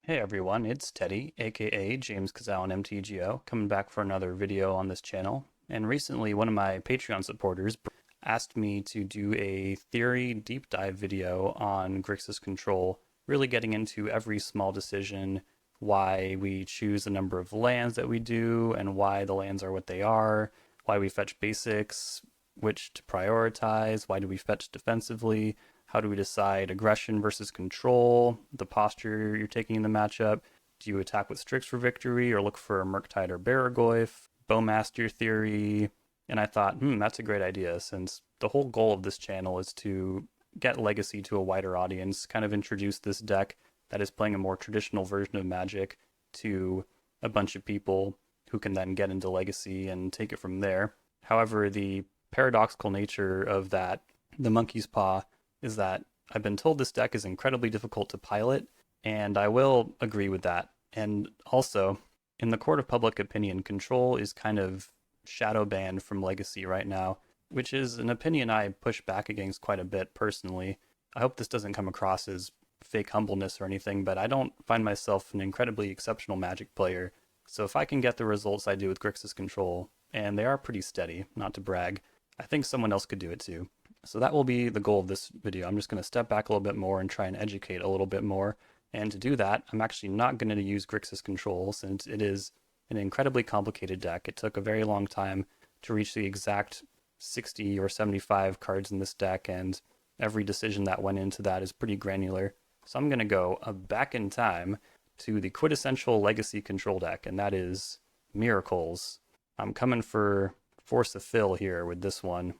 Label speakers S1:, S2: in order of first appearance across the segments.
S1: Hey everyone, it's Teddy, aka JamesKisau on MTGO, coming back for another video on this channel. And recently, one of my Patreon supporters asked me to do a theory deep dive video on Grixis control, really getting into every small decision, why we choose the number of lands that we do, and why the lands are what they are, why we fetch basics, which to prioritize, why do we fetch defensively, how do we decide aggression versus control, the posture you're taking in the matchup? Do you attack with Strix for victory or look for a Murktide or Barragoyf? Bowmaster theory. And I thought, that's a great idea since the whole goal of this channel is to get Legacy to a wider audience, kind of introduce this deck that is playing a more traditional version of Magic to a bunch of people who can then get into Legacy and take it from there. However, the paradoxical nature of that, the monkey's paw, is that I've been told this deck is incredibly difficult to pilot, and I will agree with that. And also, in the court of public opinion, control is kind of shadow banned from Legacy right now, which is an opinion I push back against quite a bit personally. I hope this doesn't come across as fake humbleness or anything, but I don't find myself an incredibly exceptional Magic player. So if I can get the results I do with Grixis control, and they are pretty steady, not to brag, I think someone else could do it too. So that will be the goal of this video. I'm just going to step back a little bit more and try and educate a little bit more. And to do that, I'm actually not going to use Grixis control since it is an incredibly complicated deck. It took a very long time to reach the exact 60 or 75 cards in this deck, and every decision that went into that is pretty granular. So I'm going to go back in time to the quintessential Legacy control deck, and that is Miracles. I'm coming for Force of Fill here with this one.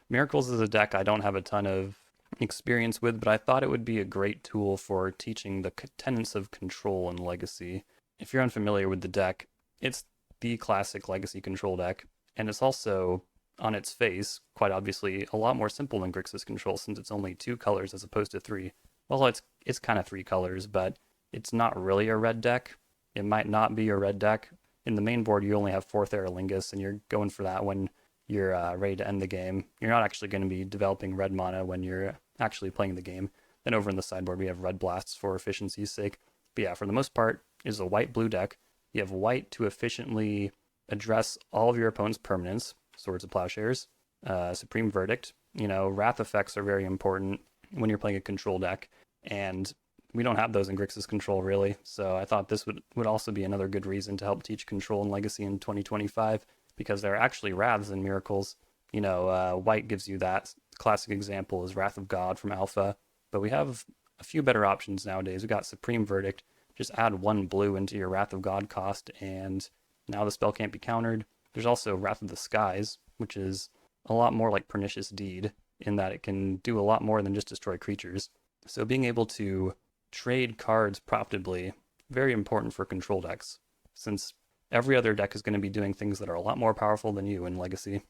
S1: Miracles is a deck I don't have a ton of experience with, but I thought it would be a great tool for teaching the tenets of control in Legacy. If you're unfamiliar with the deck, it's the classic Legacy control deck, and it's also, on its face, quite obviously, a lot more simple than Grixis control since it's only 2 colors as opposed to 3. Well, it's kind of 3 colors, but it's not really a red deck. It might not be a red deck. In the main board, you only have 4th Aerolingus, and you're going for that when you're ready to end the game. You're not actually going to be developing red mana when you're actually playing the game. Then over in the sideboard, we have red blasts for efficiency's sake. But yeah, for the most part, it is a white-blue deck. You have white to efficiently address all of your opponent's permanents, Swords of Plowshares, Supreme Verdict. Wrath effects are very important when you're playing a control deck, and we don't have those in Grixis control, really. So I thought this would also be another good reason to help teach control and Legacy in 2025. Because there are actually Wraths in Miracles. White gives you that. Classic example is Wrath of God from Alpha. But we have a few better options nowadays. We got Supreme Verdict. Just add 1 blue into your Wrath of God cost, and now the spell can't be countered. There's also Wrath of the Skies, which is a lot more like Pernicious Deed, in that it can do a lot more than just destroy creatures. So being able to trade cards profitably, very important for control decks, since every other deck is going to be doing things that are a lot more powerful than you in Legacy.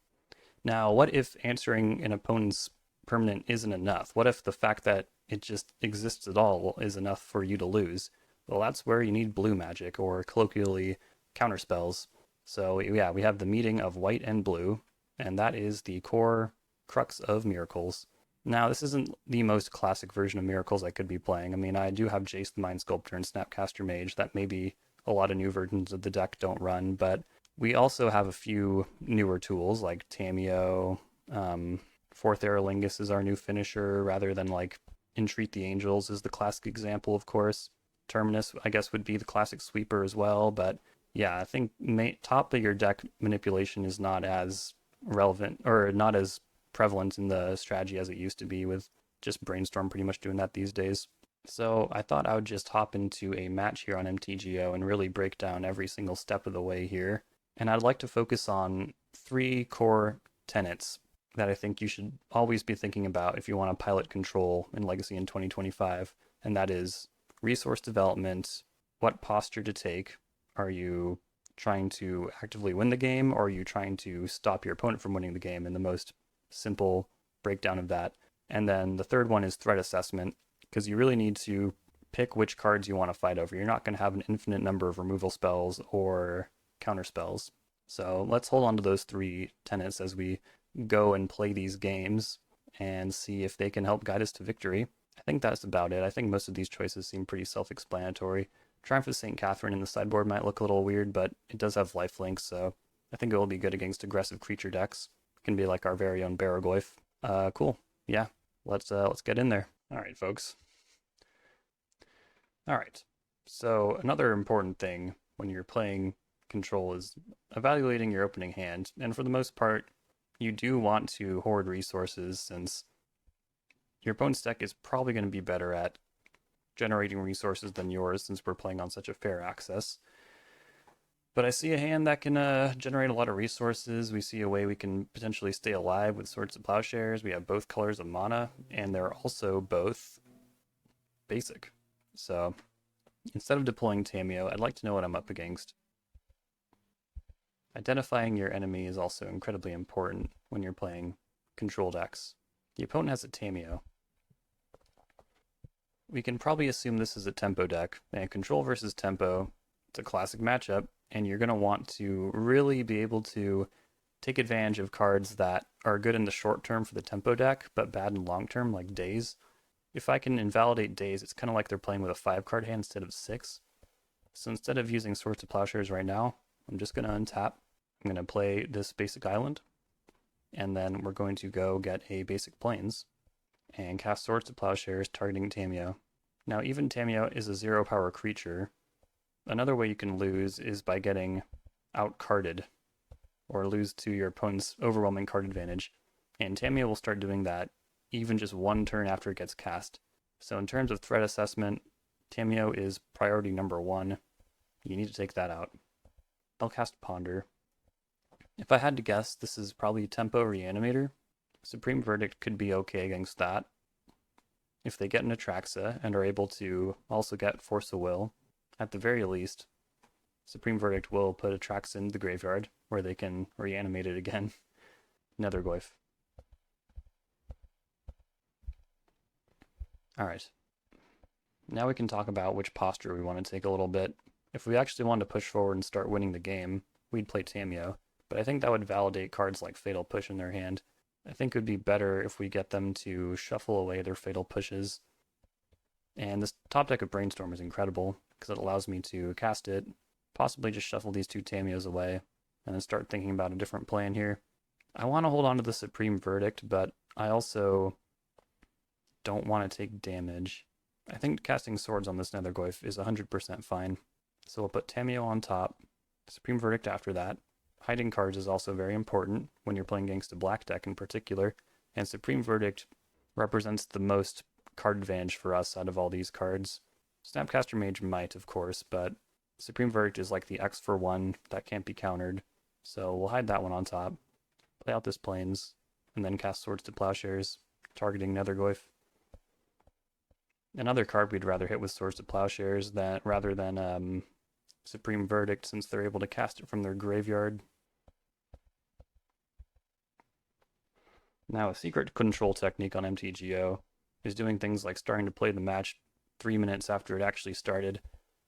S1: Now, what if answering an opponent's permanent isn't enough? What if the fact that it just exists at all is enough for you to lose? Well, that's where you need blue magic, or colloquially, counterspells. So yeah, we have the meeting of white and blue, and that is the core crux of Miracles. Now, this isn't the most classic version of Miracles I could be playing. I mean, I do have Jace the Mind Sculptor and Snapcaster Mage that maybe a lot of new versions of the deck don't run, but we also have a few newer tools like Tamiyo. 4th Aerolingus is our new finisher, rather than like Entreat the Angels is the classic example, of course. Terminus, I guess, would be the classic sweeper as well, but yeah, I think top of your deck manipulation is not as relevant, or not as prevalent in the strategy as it used to be, with just Brainstorm pretty much doing that these days. So I thought I would just hop into a match here on MTGO and really break down every single step of the way here. And I'd like to focus on 3 core tenets that I think you should always be thinking about if you want to pilot control in Legacy in 2025. And that is resource development, what posture to take. Are you trying to actively win the game, or are you trying to stop your opponent from winning the game, in the most simple breakdown of that? And then the third one is threat assessment, because you really need to pick which cards you want to fight over. You're not going to have an infinite number of removal spells or counter spells. So let's hold on to those 3 tenets as we go and play these games and see if they can help guide us to victory. I think that's about it. I think most of these choices seem pretty self-explanatory. Triumph of St. Catherine in the sideboard might look a little weird, but it does have lifelink, so I think it will be good against aggressive creature decks. It can be like our very own Baragoyf. Cool. Yeah, let's get in there. All right, folks. All right. So another important thing when you're playing Control is evaluating your opening hand, and for the most part, you do want to hoard resources since your opponent's deck is probably going to be better at generating resources than yours since we're playing on such a fair access. But I see a hand that can generate a lot of resources. We see a way we can potentially stay alive with Swords to Plowshares. We have both colors of mana, and they're also both basic. So instead of deploying Tamiyo, I'd like to know what I'm up against. Identifying your enemy is also incredibly important when you're playing Control decks. The opponent has a Tamiyo. We can probably assume this is a tempo deck, and Control versus tempo, it's a classic matchup, and you're going to want to really be able to take advantage of cards that are good in the short term for the tempo deck, but bad in long term, like Daze. If I can invalidate Daze, it's kind of like they're playing with a 5-card hand instead of 6. So instead of using Swords to Plowshares right now, I'm just going to untap. I'm going to play this basic island, and then we're going to go get a basic Plains and cast Swords to Plowshares targeting Tamiyo. Now, even Tamiyo is a 0-power creature. Another way you can lose is by getting out-carded, or lose to your opponent's overwhelming card advantage. And Tamiyo will start doing that even just one turn after it gets cast. So in terms of threat assessment, Tamiyo is priority number 1. You need to take that out. I'll cast Ponder. If I had to guess, this is probably Tempo Reanimator. Supreme Verdict could be okay against that. If they get an Atraxa and are able to also get Force of Will, at the very least, Supreme Verdict will put Atraxa in the graveyard where they can reanimate it again. Nethergoyf. Alright. Now we can talk about which posture we want to take a little bit. If we actually wanted to push forward and start winning the game, we'd play Tamiyo, but I think that would validate cards like Fatal Push in their hand. I think it would be better if we get them to shuffle away their Fatal Pushes. And this top deck of Brainstorm is incredible, because it allows me to cast it, possibly just shuffle these 2 Tamiyos away, and then start thinking about a different plan here. I want to hold on to the Supreme Verdict, but I also don't want to take damage. I think casting Swords on this Nethergoyf is 100% fine. So we'll put Tamiyo on top, Supreme Verdict after that. Hiding cards is also very important when you're playing against a black deck in particular, and Supreme Verdict represents the most card advantage for us out of all these cards. Snapcaster Mage might, of course, but Supreme Verdict is like the X for 1 that can't be countered, so we'll hide that one on top, play out this Plains, and then cast Swords to Plowshares, targeting Nethergoyf. Another card we'd rather hit with Swords to Plowshares rather than Supreme Verdict, since they're able to cast it from their graveyard. Now, a secret control technique on MTGO is doing things like starting to play the match 3 minutes after it actually started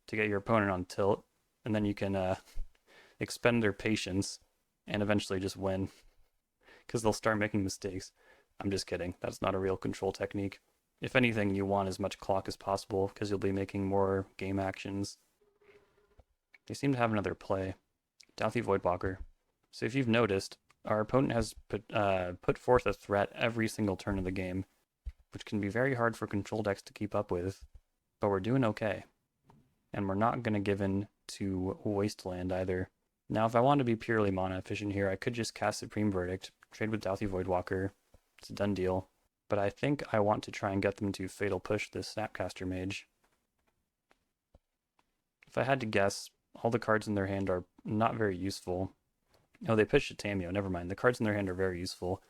S1: to get your opponent on tilt, and then you can expend their patience and eventually just win, because they'll start making mistakes. I'm just kidding. That's not a real control technique. If anything, you want as much clock as possible, because you'll be making more game actions. They seem to have another play. Dauthi Voidwalker. So if you've noticed, our opponent has put forth a threat every single turn of the game, which can be very hard for control decks to keep up with, but we're doing okay. And we're not going to give in to Wasteland either. Now, if I want to be purely mana efficient here, I could just cast Supreme Verdict, trade with Dauthi Voidwalker. It's a done deal. But I think I want to try and get them to Fatal Push this Snapcaster Mage. If I had to guess, all the cards in their hand are not very useful. Oh, they pitched a Tamiyo, never mind. The cards in their hand are very useful.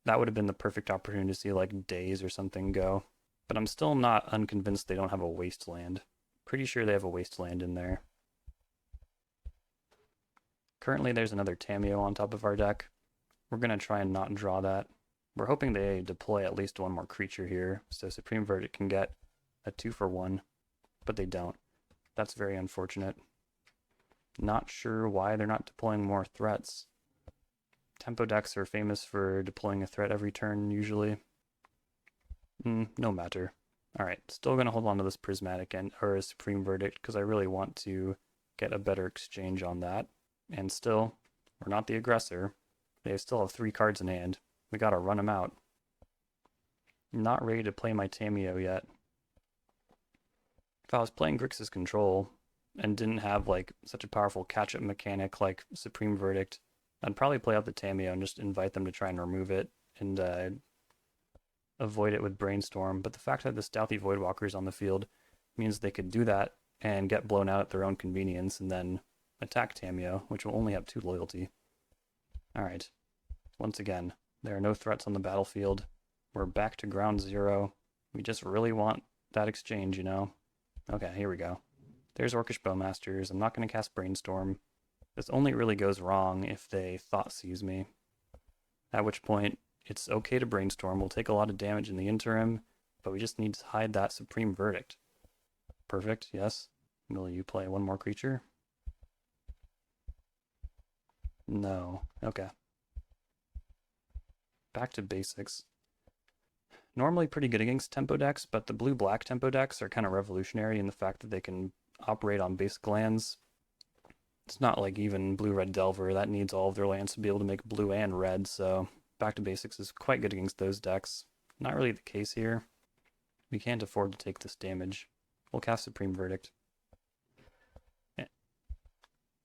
S1: That would have been the perfect opportunity to see like Daze or something go. But I'm still not unconvinced they don't have a Wasteland. Pretty sure they have a Wasteland in there. Currently there's another Tamiyo on top of our deck. We're going to try and not draw that. We're hoping they deploy at least one more creature here, so Supreme Verdict can get a 2-for-1, but they don't. That's very unfortunate. Not sure why they're not deploying more threats. Tempo decks are famous for deploying a threat every turn, usually. No matter. Alright, still going to hold on to this Prismatic and or a Supreme Verdict because I really want to get a better exchange on that. And still, we're not the aggressor. They still have 3 cards in hand. We gotta run them out. I'm not ready to play my Tamiyo yet. If I was playing Grixis Control and didn't have like such a powerful catch-up mechanic like Supreme Verdict, I'd probably play out the Tamiyo and just invite them to try and remove it and avoid it with Brainstorm. But the fact that the Stealthy Voidwalker is on the field means they could do that and get blown out at their own convenience and then attack Tamiyo, which will only have 2 loyalty. Alright, once again, there are no threats on the battlefield. We're back to ground zero. We just really want that exchange, you know? Okay, here we go. There's Orcish Bowmasters. I'm not going to cast Brainstorm. This only really goes wrong if they Thoughtseize me. At which point, it's okay to Brainstorm. We'll take a lot of damage in the interim, but we just need to hide that Supreme Verdict. Perfect, yes. Will you play one more creature? No. Okay. Back to basics. Normally pretty good against tempo decks, but the blue-black tempo decks are kind of revolutionary in the fact that they can operate on basic lands. It's not like even blue-red Delver that needs all of their lands to be able to make blue and red, so back to basics is quite good against those decks. Not really the case here. We can't afford to take this damage. We'll cast Supreme Verdict.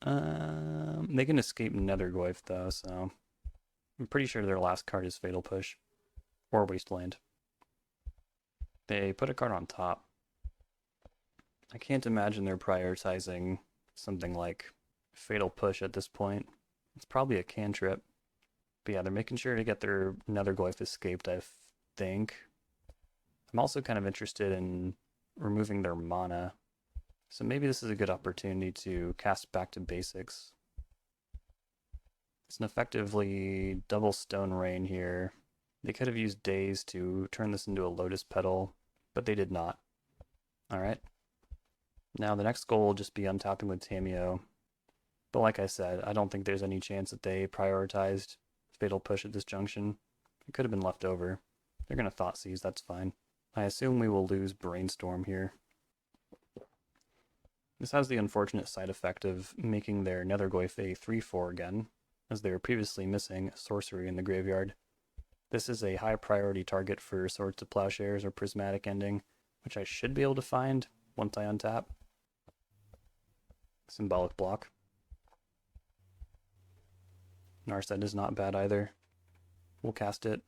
S1: They can escape Nethergoyf though, so I'm pretty sure their last card is Fatal Push or Wasteland. They put a card on top. I can't imagine they're prioritizing something like Fatal Push at this point. It's probably a cantrip. But yeah, they're making sure to get their Nethergoyf escaped, I think. I'm also kind of interested in removing their mana. So maybe this is a good opportunity to cast back to basics. It's an effectively double Stone Rain here. They could have used Daze to turn this into a Lotus Petal, but they did not. Alright. Now the next goal will just be untapping with Tamiyo. But like I said, I don't think there's any chance that they prioritized Fatal Push at this junction. It could have been left over. They're going to Thoughtseize, that's fine. I assume we will lose Brainstorm here. This has the unfortunate side effect of making their Nethergoyf a 3/4 again, as they were previously missing sorcery in the graveyard. This is a high priority target for Swords to Plowshares or Prismatic Ending, which I should be able to find once I untap. Symbolic Block. Narset is not bad either. We'll cast it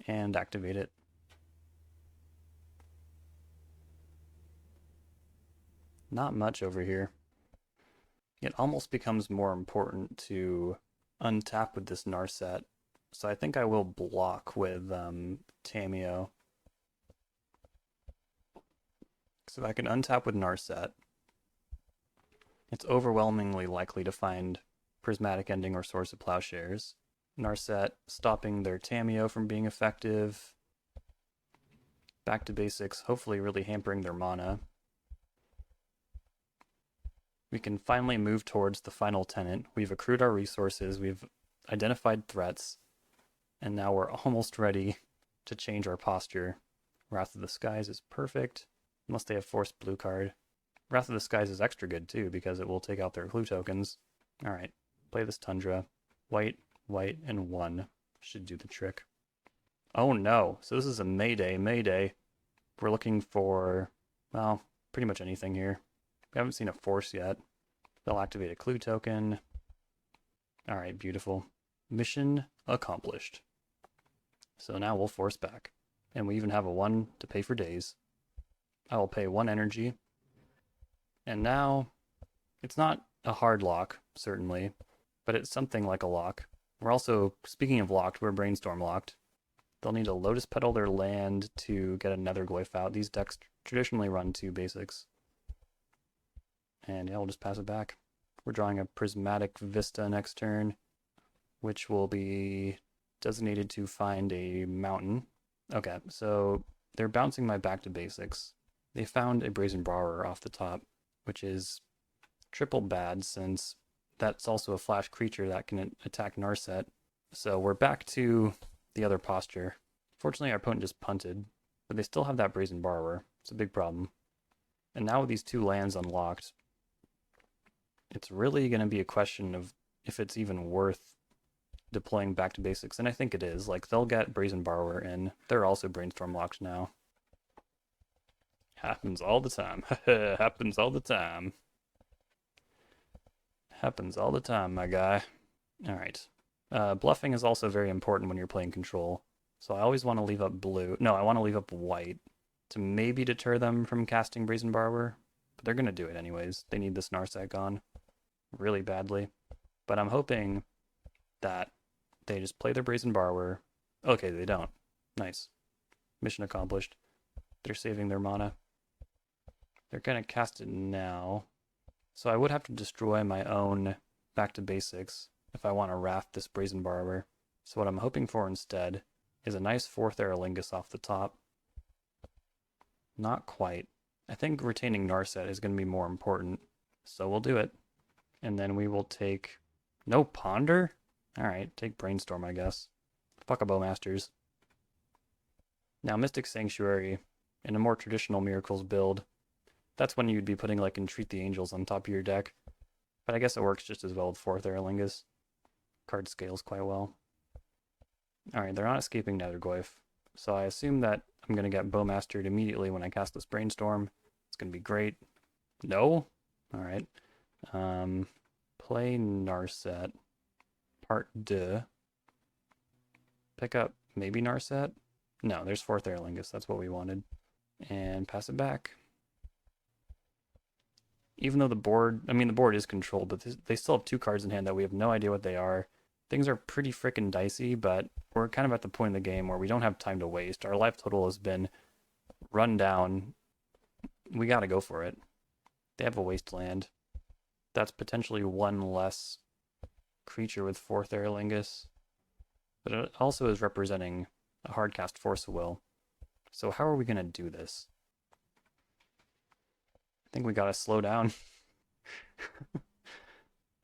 S1: and activate it. Not much over here. It almost becomes more important to untap with this Narset. So I think I will block with Tamiyo. So if I can untap with Narset, it's overwhelmingly likely to find Prismatic Ending or Source of Plowshares. Narset stopping their Tamiyo from being effective. Back to basics, hopefully really hampering their mana. We can finally move towards the final tenant. We've accrued our resources, we've identified threats, and now we're almost ready to change our posture. Wrath of the Skies is perfect, unless they have Forced Blue card. Wrath of the Skies is extra good too, because it will take out their clue tokens. Alright, play this Tundra. White, white, and 1 should do the trick. Oh no, so this is a Mayday. We're looking for, well, pretty much anything here. We haven't seen a force yet. They'll activate a clue token. Alright, beautiful. Mission accomplished. So now we'll force back. And we even have a 1 to pay for days. I will pay 1 energy. And now, it's not a hard lock, certainly, but it's something like a lock. We're also, speaking of locked, we're Brainstorm locked. They'll need to Lotus Petal their land to get a Nethergoyf out. These decks traditionally run 2 basics. And yeah, we'll just pass it back. We're drawing a Prismatic Vista next turn, which will be designated to find a mountain. Okay, so they're bouncing my back to basics. They found a Brazen Brawler off the top, which is triple bad since that's also a flash creature that can attack Narset. So we're back to the other posture. Fortunately, our opponent just punted, But they still have that Brazen Borrower. It's a big problem. And now with these 2 lands unlocked, it's really going to be a question of if it's even worth deploying back to basics. And I think it is. Like, they'll get Brazen Borrower in. They're also Brainstorm locked now. Happens all the time. Happens all the time. Happens all the time, my guy. Alright. Bluffing is also very important when you're playing control. So I always want to leave up blue. No, I want to leave up white to maybe deter them from casting Brazen Borrower. But they're going to do it anyways. They need this Narset gone really badly. But I'm hoping that they just play their Brazen Borrower. Okay, they don't. Nice. Mission accomplished. They're saving their mana. They're going to cast it now. So I would have to destroy my own back to basics if I want to raft this Brazen Borrower. So what I'm hoping for instead is a nice 4th Aerolingus off the top. Not quite. I think retaining Narset is going to be more important. So we'll do it. And then we will take... No Ponder? Alright, take Brainstorm, I guess. Fuck a Bowmasters. Now, Mystic Sanctuary, in a more traditional Miracles build, that's when you'd be putting, like, Entreat the Angels on top of your deck. But I guess it works just as well with 4th Aerolingus. Card scales quite well. Alright, they're not escaping Nethergoyf. So I assume that I'm going to get Bowmastered immediately when I cast this Brainstorm. It's going to be great. No? Alright. Play Narset. Part 2. Pick up maybe Narset? No, there's 4th Aerolingus. That's what we wanted. And pass it back. Even though the board is controlled, but they still have 2 cards in hand that we have no idea what they are. Things are pretty frickin' dicey, but we're kind of at the point in the game where we don't have time to waste. Our life total has been run down. We gotta go for it. They have a Wasteland. That's potentially 1 less creature with 4th Aerolingus. But it also is representing a hardcast Force of Will. So how are we gonna do this? I think we gotta slow down.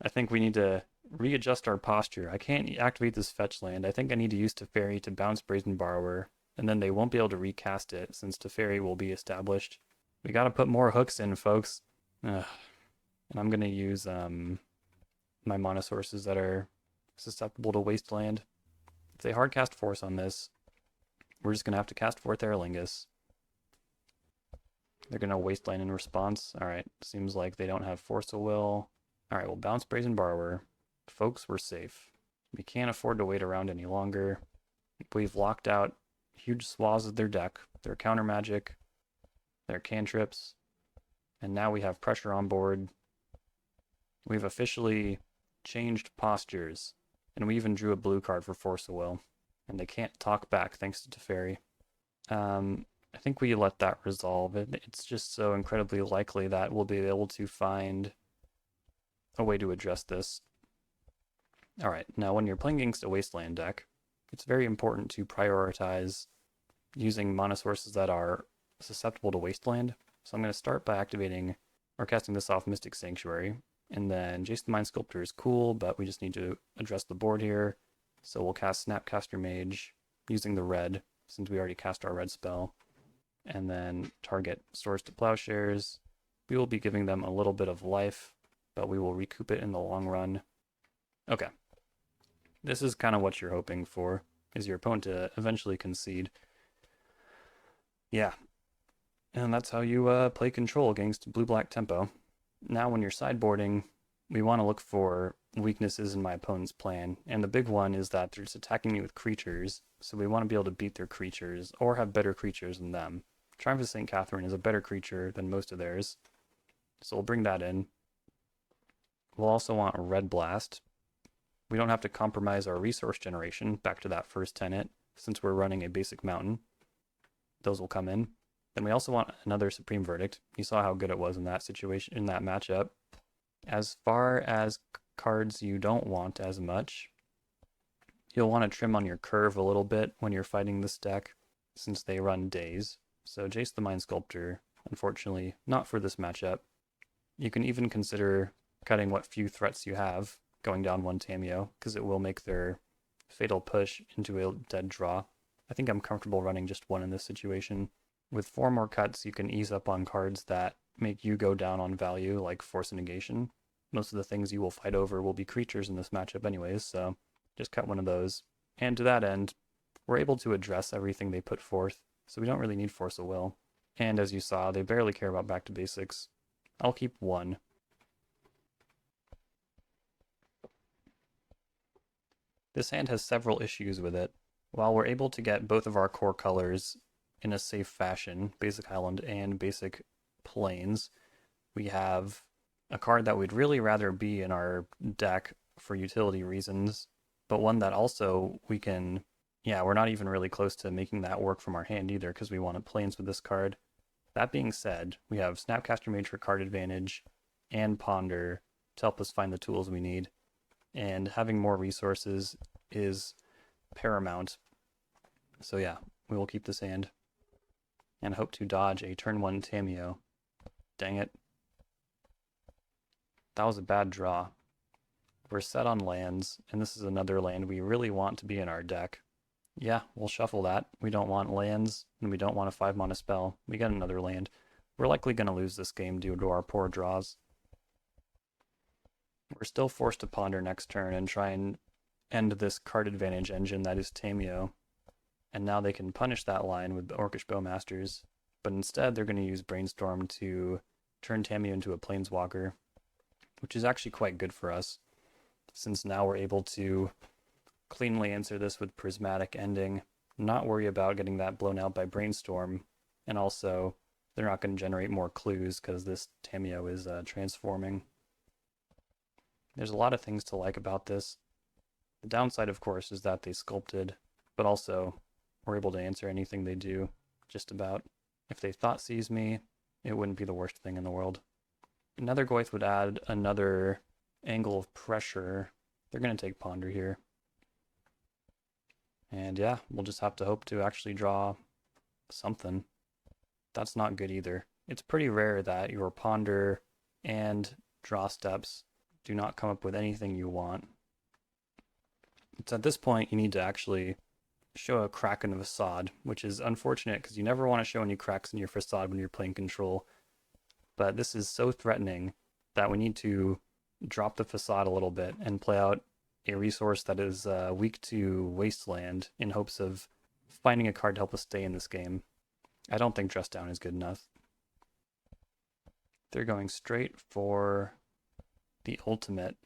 S1: I think we need to readjust our posture. I can't activate this fetch land. I think I need to use Teferi to bounce Brazen Borrower, and then they won't be able to recast it since Teferi will be established. We gotta put more hooks in, folks. Ugh. And I'm gonna use my mana sources that are susceptible to Wasteland. If they hardcast Force on this, we're just gonna have to cast 4th Aerolingus. They're gonna Wasteland in response. Alright, seems like they don't have Force of Will. Alright, we'll bounce Brazen Borrower. Folks, we're safe. We can't afford to wait around any longer. We've locked out huge swaths of their deck, their counter magic, their cantrips, and now we have pressure on board. We've officially changed postures, and we even drew a blue card for Force of Will, and they can't talk back thanks to Teferi. I think we let that resolve. It's just so incredibly likely that we'll be able to find a way to address this. Alright, now when you're playing against a Wasteland deck, it's very important to prioritize using mana sources that are susceptible to Wasteland. So I'm going to start by activating or casting this off Mystic Sanctuary. And then Jace the Mind Sculptor is cool, but we just need to address the board here. So we'll cast Snapcaster Mage using the red, since we already cast our red spell. And then target Swords to Plowshares. We will be giving them a little bit of life, but we will recoup it in the long run. Okay. This is kind of what you're hoping for, is your opponent to eventually concede. Yeah. And that's how you play control against blue-black tempo. Now when you're sideboarding, we want to look for weaknesses in my opponent's plan. And the big one is that they're just attacking me with creatures, so we want to be able to beat their creatures, or have better creatures than them. Triumph of St. Catherine is a better creature than most of theirs, so we'll bring that in. We'll also want a Red Blast. We don't have to compromise our resource generation, back to that first tenet, since we're running a basic mountain. Those will come in. Then we also want another Supreme Verdict. You saw how good it was in that situation, in that matchup. As far as cards you don't want as much, you'll want to trim on your curve a little bit when you're fighting this deck, since they run days. So Jace the Mind Sculptor, unfortunately, not for this matchup. You can even consider cutting what few threats you have, going down 1 Tamiyo, because it will make their Fatal Push into a dead draw. I think I'm comfortable running just 1 in this situation. With 4 more cuts, you can ease up on cards that make you go down on value, like Force and Negation. Most of the things you will fight over will be creatures in this matchup anyways, so just cut one of those. And to that end, we're able to address everything they put forth, so we don't really need Force of Will. And as you saw, they barely care about back to basics. I'll keep 1. This hand has several issues with it. While we're able to get both of our core colors in a safe fashion, Basic Island and Basic Plains, we have a card that we'd really rather be in our deck for utility reasons, but one that also we can, we're not even really close to making that work from our hand either because we wanted Plains with this card. That being said, we have Snapcaster Mage for card advantage and Ponder to help us find the tools we need, and having more resources is paramount. So yeah, we will keep this hand and hope to dodge a turn 1 Tamiyo. Dang it. That was a bad draw. We're set on lands, and this is another land we really want to be in our deck. Yeah, we'll shuffle that. We don't want lands, and we don't want a 5-mana spell. We get another land. We're likely going to lose this game due to our poor draws. We're still forced to ponder next turn and try and end this card advantage engine that is Tamiyo. And now they can punish that line with Orcish Bowmasters, but instead they're going to use Brainstorm to turn Tamiyo into a Planeswalker, which is actually quite good for us, since now we're able to cleanly answer this with Prismatic Ending, not worry about getting that blown out by Brainstorm, and also they're not going to generate more clues because this Tamiyo is transforming. There's a lot of things to like about this. The downside, of course, is that they sculpted, but also we're able to answer anything they do, just about. If they Thought Seize me, it wouldn't be the worst thing in the world. Another Goyf would add another angle of pressure. They're going to take Ponder here. And yeah, we'll just have to hope to actually draw something. That's not good either. It's pretty rare that your Ponder and draw steps do not come up with anything you want. It's at this point you need to actually show a crack in the facade, which is unfortunate because you never want to show any cracks in your facade when you're playing control. But this is so threatening that we need to drop the facade a little bit and play out a resource that is weak to Wasteland in hopes of finding a card to help us stay in this game. I don't think Dress Down is good enough. They're going straight for the ultimate.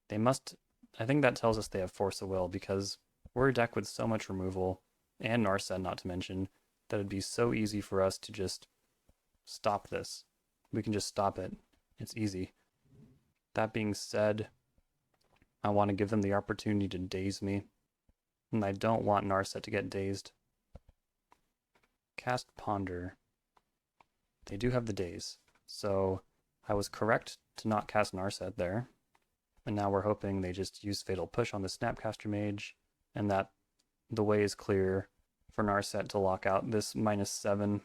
S1: They must, I think that tells us they have Force of Will, because we're a deck with so much removal, and Narset not to mention, that it'd be so easy for us to just stop this. We can just stop it. It's easy. That being said, I want to give them the opportunity to daze me, and I don't want Narset to get dazed. Cast Ponder. They do have the daze, so I was correct to not cast Narset there. And now we're hoping they just use Fatal Push on the Snapcaster Mage, and that the way is clear for Narset to lock out this -7.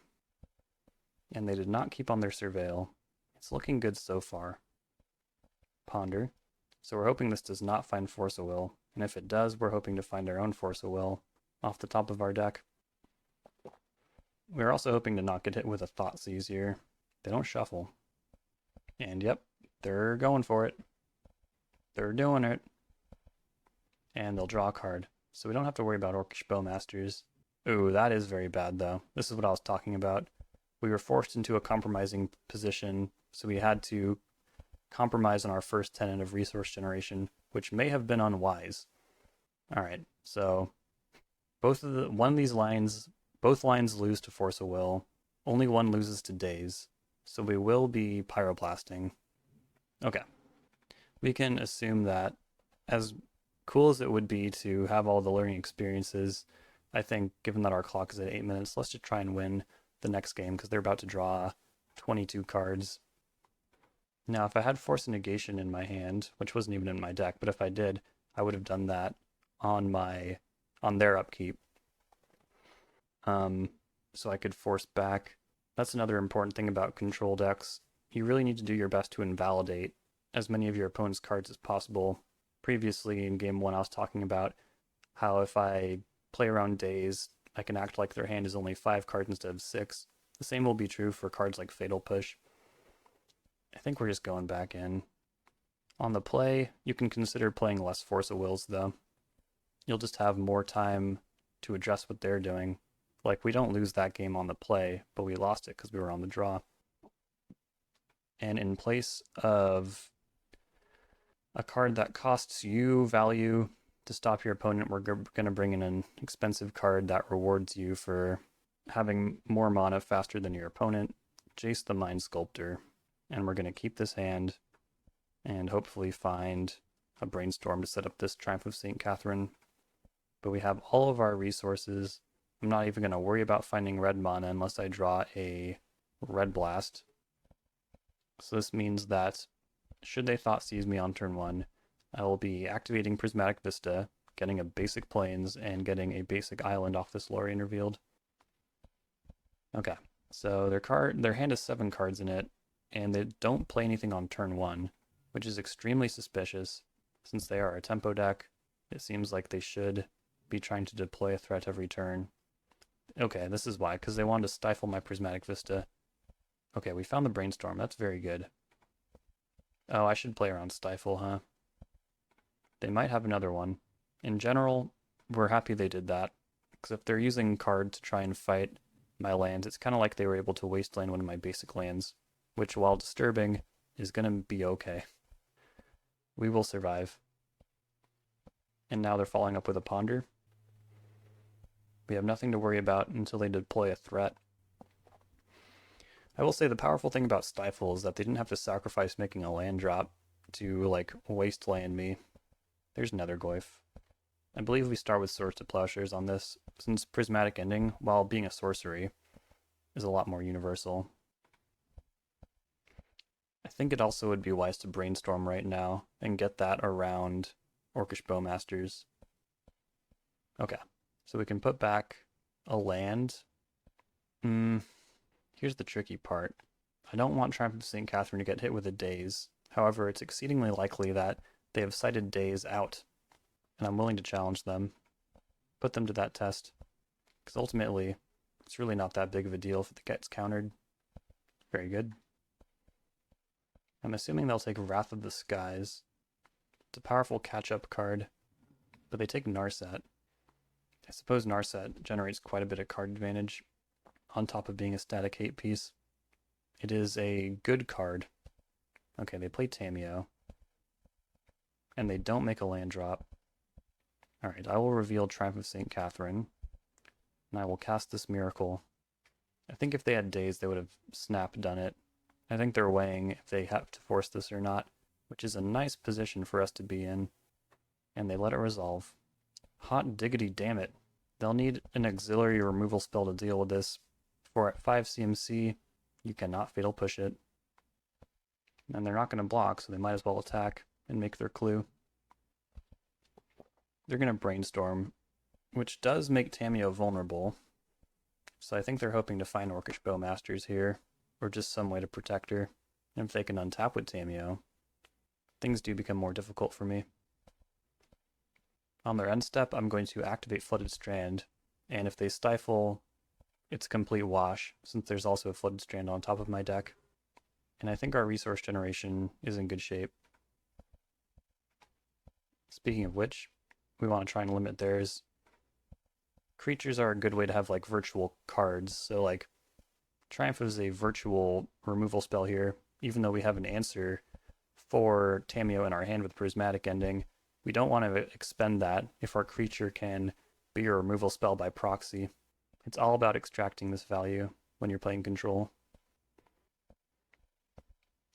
S1: And they did not keep on their Surveil. It's looking good so far. Ponder. So we're hoping this does not find Force of Will, and if it does, we're hoping to find our own Force of Will off the top of our deck. We're also hoping to not get hit with a Thought Seize here. They don't shuffle. And yep, they're going for it. They're doing it. And they'll draw a card. So we don't have to worry about Orcish Bowmasters. Ooh, that is very bad though. This is what I was talking about. We were forced into a compromising position, so we had to compromise on our first tenet of resource generation, which may have been unwise. Alright, so both lines lose to Force of Will. Only one loses to Daze. So we will be Pyroblasting. Okay. We can assume that, as cool as it would be to have all the learning experiences, I think given that our clock is at 8 minutes, let's just try and win the next game because they're about to draw 22 cards. Now, if I had Force of Negation in my hand, which wasn't even in my deck, but if I did, I would have done that on their upkeep. So I could force back. That's another important thing about control decks. You really need to do your best to invalidate as many of your opponent's cards as possible. Previously in game 1, I was talking about how if I play around Daze, I can act like their hand is only 5 cards instead of 6. The same will be true for cards like Fatal Push. I think we're just going back in. On the play, you can consider playing less Force of Wills, though. You'll just have more time to address what they're doing. Like, we don't lose that game on the play, but we lost it because we were on the draw. And in place of a card that costs you value to stop your opponent, we're going to bring in an expensive card that rewards you for having more mana faster than your opponent, Jace the Mind Sculptor. And we're going to keep this hand and hopefully find a Brainstorm to set up this Triumph of St. Catherine. But we have all of our resources. I'm not even going to worry about finding red mana unless I draw a Red Blast. So this means that should they Thought Seize me on turn 1, I will be activating Prismatic Vista, getting a basic Plains, and getting a basic Island off this Lorien Revealed. Okay, so their hand has 7 cards in it, and they don't play anything on turn 1, which is extremely suspicious. Since they are a tempo deck, it seems like they should be trying to deploy a threat every turn. Okay, this is why, because they wanted to stifle my Prismatic Vista. Okay, we found the Brainstorm. That's very good. Oh, I should play around Stifle, huh? They might have another one. In general, we're happy they did that, because if they're using card to try and fight my lands, it's kind of like they were able to wasteland one of my basic lands, which, while disturbing, is going to be okay. We will survive. And now they're following up with a Ponder. We have nothing to worry about until they deploy a threat. I will say the powerful thing about Stifle is that they didn't have to sacrifice making a land drop to, like, wasteland me. There's Nethergoyf. I believe we start with Swords to Plowshares on this, since Prismatic Ending, while being a sorcery, is a lot more universal. I think it also would be wise to Brainstorm right now and get that around Orcish Bowmasters. Okay, so we can put back a land. Here's the tricky part. I don't want Triumph of St. Catherine to get hit with a Daze. However, it's exceedingly likely that they have cited Daze out, and I'm willing to challenge them, put them to that test, because ultimately, it's really not that big of a deal if it gets countered. Very good. I'm assuming they'll take Wrath of the Skies. It's a powerful catch-up card, but they take Narset. I suppose Narset generates quite a bit of card advantage, on top of being a static 8 piece. It is a good card. Okay, they play Tamiyo. And they don't make a land drop. Alright, I will reveal Triumph of St. Catherine. And I will cast this Miracle. I think if they had Daze, they would have snap done it. I think they're weighing if they have to force this or not, which is a nice position for us to be in. And they let it resolve. Hot diggity damn it. They'll need an auxiliary removal spell to deal with this. For at 5 CMC, you cannot Fatal Push it. And they're not going to block, so they might as well attack and make their clue. They're going to Brainstorm, which does make Tamiyo vulnerable. So I think they're hoping to find Orcish Bowmasters here, or just some way to protect her. And if they can untap with Tamiyo, things do become more difficult for me. On their end step, I'm going to activate Flooded Strand, and if they stifle, it's a complete wash, since there's also a Flooded Strand on top of my deck. And I think our resource generation is in good shape. Speaking of which, we want to try and limit theirs. Creatures are a good way to have, like, virtual cards, so, like, Triumph is a virtual removal spell here, even though we have an answer for Tamiyo in our hand with Prismatic Ending. We don't want to expend that if our creature can be a removal spell by proxy. It's all about extracting this value when you're playing control.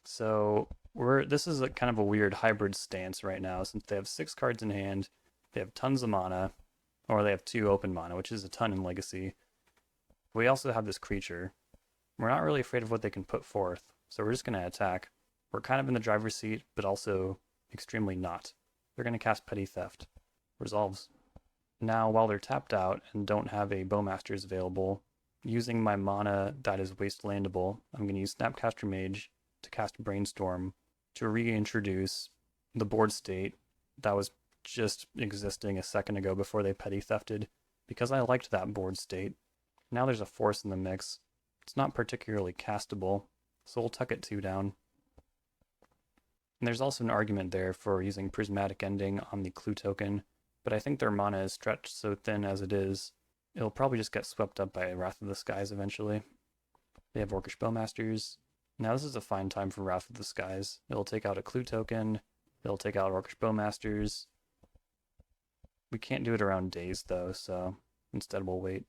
S1: So this is a kind of a weird hybrid stance right now, since they have 6 cards in hand, they have tons of mana, or they have 2 open mana, which is a ton in Legacy. We also have this creature. We're not really afraid of what they can put forth, so we're just going to attack. We're kind of in the driver's seat, but also extremely not. They're going to cast Petty Theft. Resolves. Now, while they're tapped out and don't have a Bowmasters available, using my mana that is wastelandable, I'm going to use Snapcaster Mage to cast Brainstorm to reintroduce the board state that was just existing a second ago before they Petty Thefted, because I liked that board state. Now there's a force in the mix. It's not particularly castable, so we'll tuck it 2 down. And there's also an argument there for using Prismatic Ending on the clue token, but I think their mana is stretched so thin as it is, it'll probably just get swept up by Wrath of the Skies eventually. They have Orcish Bowmasters. Now this is a fine time for Wrath of the Skies. It'll take out a clue token, it'll take out Orcish Bowmasters. We can't do it around days though, so instead we'll wait.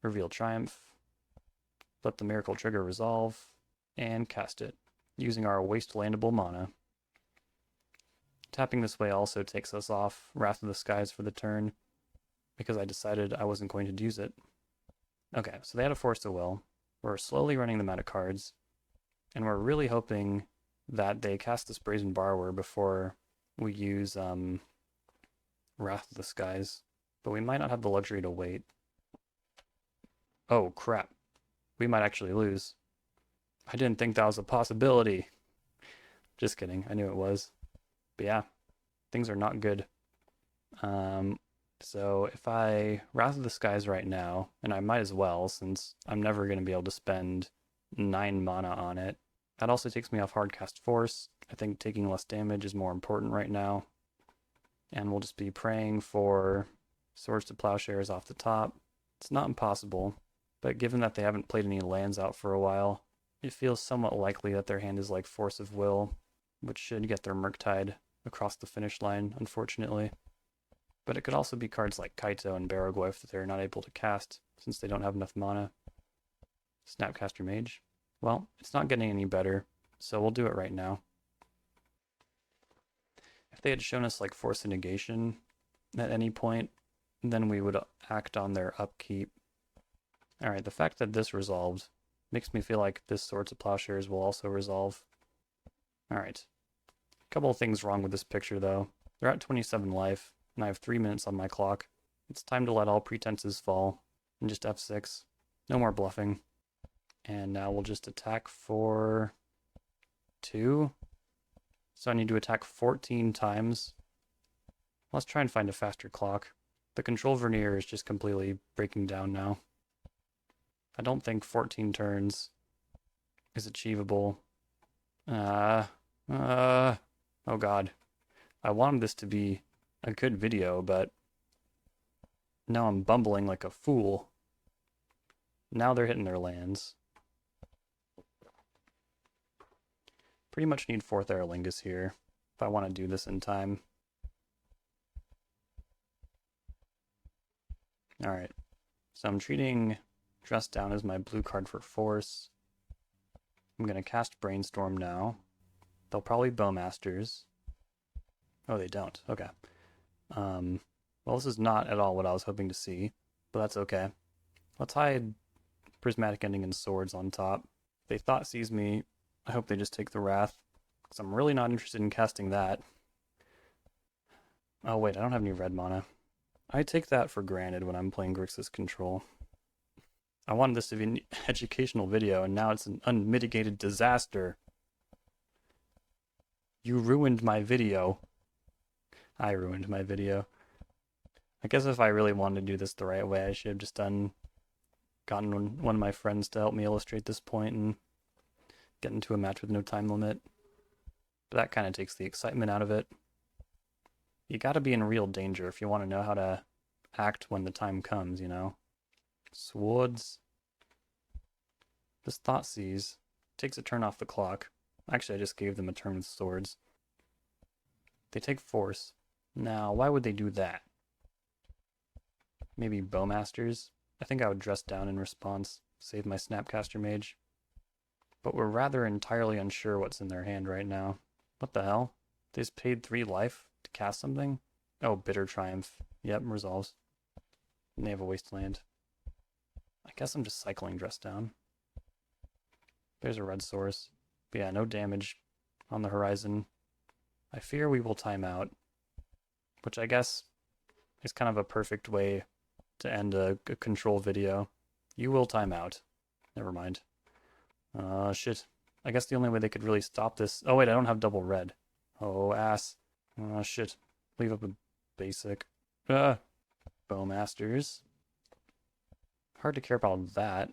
S1: Reveal Triumph, let the Miracle Trigger resolve, and cast it, using our wastelandable mana. Tapping this way also takes us off Wrath of the Skies for the turn, because I decided I wasn't going to use it. Okay, so they had a Force of Will. We're slowly running them out of cards, and we're really hoping that they cast this Brazen Borrower before we use Wrath of the Skies, but we might not have the luxury to wait. Oh crap, we might actually lose. I didn't think that was a possibility. Just kidding, I knew it was. But yeah, things are not good. So if I Wrath of the Skies right now, and I might as well since I'm never going to be able to spend 9 mana on it. That also takes me off Hardcast Force. I think taking less damage is more important right now. And we'll just be praying for Swords to Plowshares off the top. It's not impossible, but given that they haven't played any lands out for a while, it feels somewhat likely that their hand is like Force of Will, which should get their Murktide across the finish line, unfortunately. But it could also be cards like Kaito and Baragwif that they're not able to cast, since they don't have enough mana. Snapcaster Mage. Well, it's not getting any better, so we'll do it right now. If they had shown us like Force of Negation at any point, then we would act on their upkeep. Alright, the fact that this resolved makes me feel like this Swords of Plowshares will also resolve. Alright. A couple of things wrong with this picture though. They're at 27 life, and I have 3 minutes on my clock. It's time to let all pretenses fall, and just F6. No more bluffing. And now we'll just attack for 2. So I need to attack 14 times. Let's try and find a faster clock. The control vernier is just completely breaking down now. I don't think 14 turns is achievable. Oh god. I wanted this to be a good video, but now I'm bumbling like a fool. Now they're hitting their lands. Pretty much need 4th Aerolingus here if I want to do this in time. Alright, so I'm treating Dress Down as my blue card for Force. I'm going to cast Brainstorm now. They'll probably Bowmasters. Oh, they don't. Okay. Well, this is not at all what I was hoping to see, but that's okay. Let's hide Prismatic Ending and Swords on top. If they Thought Seize me, I hope they just take the Wrath, because I'm really not interested in casting that. Oh wait, I don't have any red mana. I take that for granted when I'm playing Grixis Control. I wanted this to be an educational video, and now it's an unmitigated disaster. You ruined my video. I ruined my video. I guess if I really wanted to do this the right way, I should have just gotten one of my friends to help me illustrate this point and get into a match with no time limit. But that kind of takes the excitement out of it. You gotta be in real danger if you want to know how to act when the time comes, you know? Swords. This Thoughtseize takes a turn off the clock. Actually, I just gave them a turn with Swords. They take Force. Now, why would they do that? Maybe Bowmasters? I think I would Dress Down in response, save my Snapcaster Mage. But we're rather entirely unsure what's in their hand right now. What the hell? They just paid 3 life to cast something? Oh, Bitter Triumph. Yep, resolves. And they have a Wasteland. I guess I'm just cycling Dress Down. There's a red source. But yeah, no damage on the horizon. I fear we will time out, which I guess is kind of a perfect way to end a control video. You will time out. Never mind. Shit. I guess the only way they could really stop this... Oh wait, I don't have double red. Oh, ass. Shit. Leave up a basic. Bowmasters. Hard to care about that.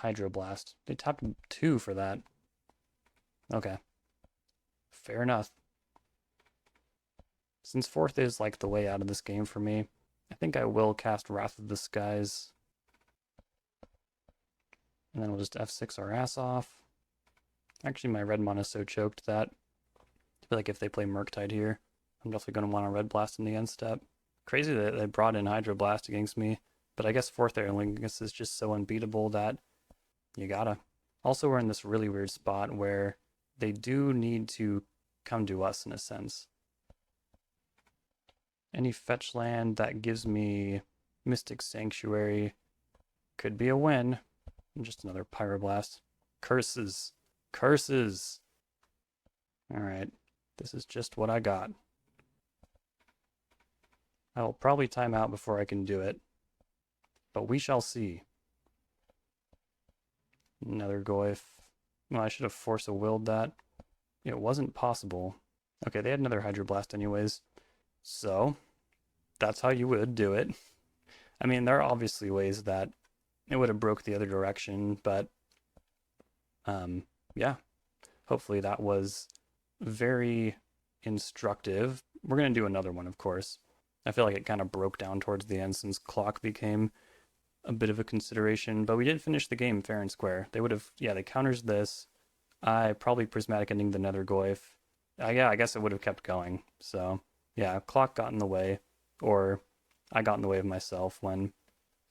S1: Hydroblast. They tapped 2 for that. Okay. Fair enough. Since 4th is like the way out of this game for me, I think I will cast Wrath of the Skies. And then we'll just F6 our ass off. Actually, my red mana is so choked that I feel like if they play Murktide here, I'm definitely going to want a Red Blast in the end step. Crazy that they brought in Hydroblast against me, but I guess 4th Airlingus is just so unbeatable that you gotta. Also, we're in this really weird spot where they do need to come to us in a sense. Any fetch land that gives me Mystic Sanctuary could be a win. And just another Pyroblast. Curses. Curses. Alright. This is just what I got. I will probably time out before I can do it. But we shall see. Another Goyf. Well, I should have Force of Willed that. It wasn't possible. Okay, they had another Hydroblast anyways. So, that's how you would do it. I mean, there are obviously ways that it would have broke the other direction, but yeah. Hopefully that was very instructive. We're going to do another one, of course. I feel like it kind of broke down towards the end since clock became a bit of a consideration, but we did finish the game fair and square. They would have, yeah, they counters this. I probably Prismatic Ending the Nether Goyf. Yeah, I guess it would have kept going. So, yeah, clock got in the way, or I got in the way of myself when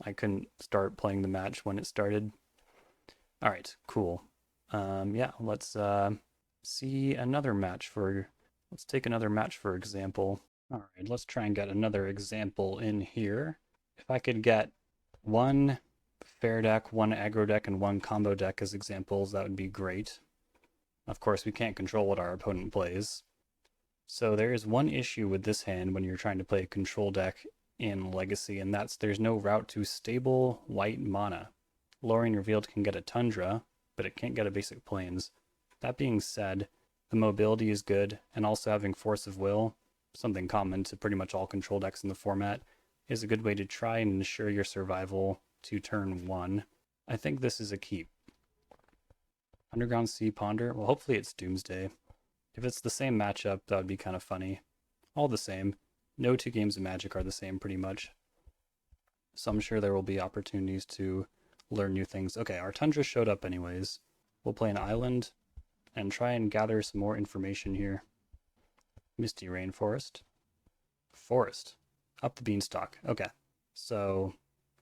S1: I couldn't start playing the match when it started. All right, cool. Yeah, let's see another match for, let's take another match for example. All right, let's try and get another example in here. If I could get one fair deck, one aggro deck, and one combo deck as examples, that would be great. Of course, we can't control what our opponent plays. So there is one issue with this hand when you're trying to play a control deck in Legacy, and that's there's no route to stable white mana. Lorien Revealed can get a Tundra, but it can't get a basic Plains. That being said, the mobility is good, and also having Force of Will, something common to pretty much all control decks in the format, is a good way to try and ensure your survival to turn 1. I think this is a keep. Underground Sea Ponder, well hopefully it's Doomsday. If it's the same matchup, that would be kind of funny. All the same, no 2 games of Magic are the same pretty much. So I'm sure there will be opportunities to learn new things. Okay, our Tundra showed up anyways. We'll play an island and try and gather some more information here. Misty Rainforest. Forest. Up the Beanstalk. Okay. So,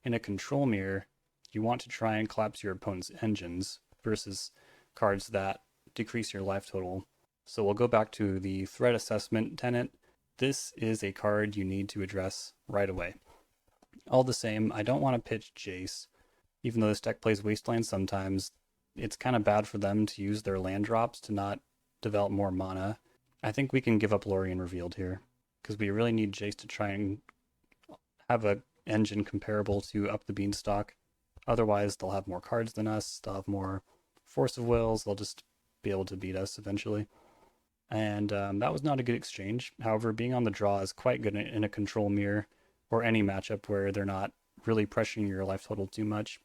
S1: in a control mirror, you want to try and collapse your opponent's engines versus cards that decrease your life total. So we'll go back to the threat assessment tenet. This is a card you need to address right away. All the same, I don't want to pitch Jace. Even though this deck plays Wasteland sometimes, it's kind of bad for them to use their land drops to not develop more mana. I think we can give up Lorien Revealed here, because we really need Jace to try and have an engine comparable to Up the Beanstalk. Otherwise, they'll have more cards than us, they'll have more Force of Wills, they'll just be able to beat us eventually. And that was not a good exchange. However, being on the draw is quite good in a control mirror, or any matchup where they're not really pressuring your life total too much.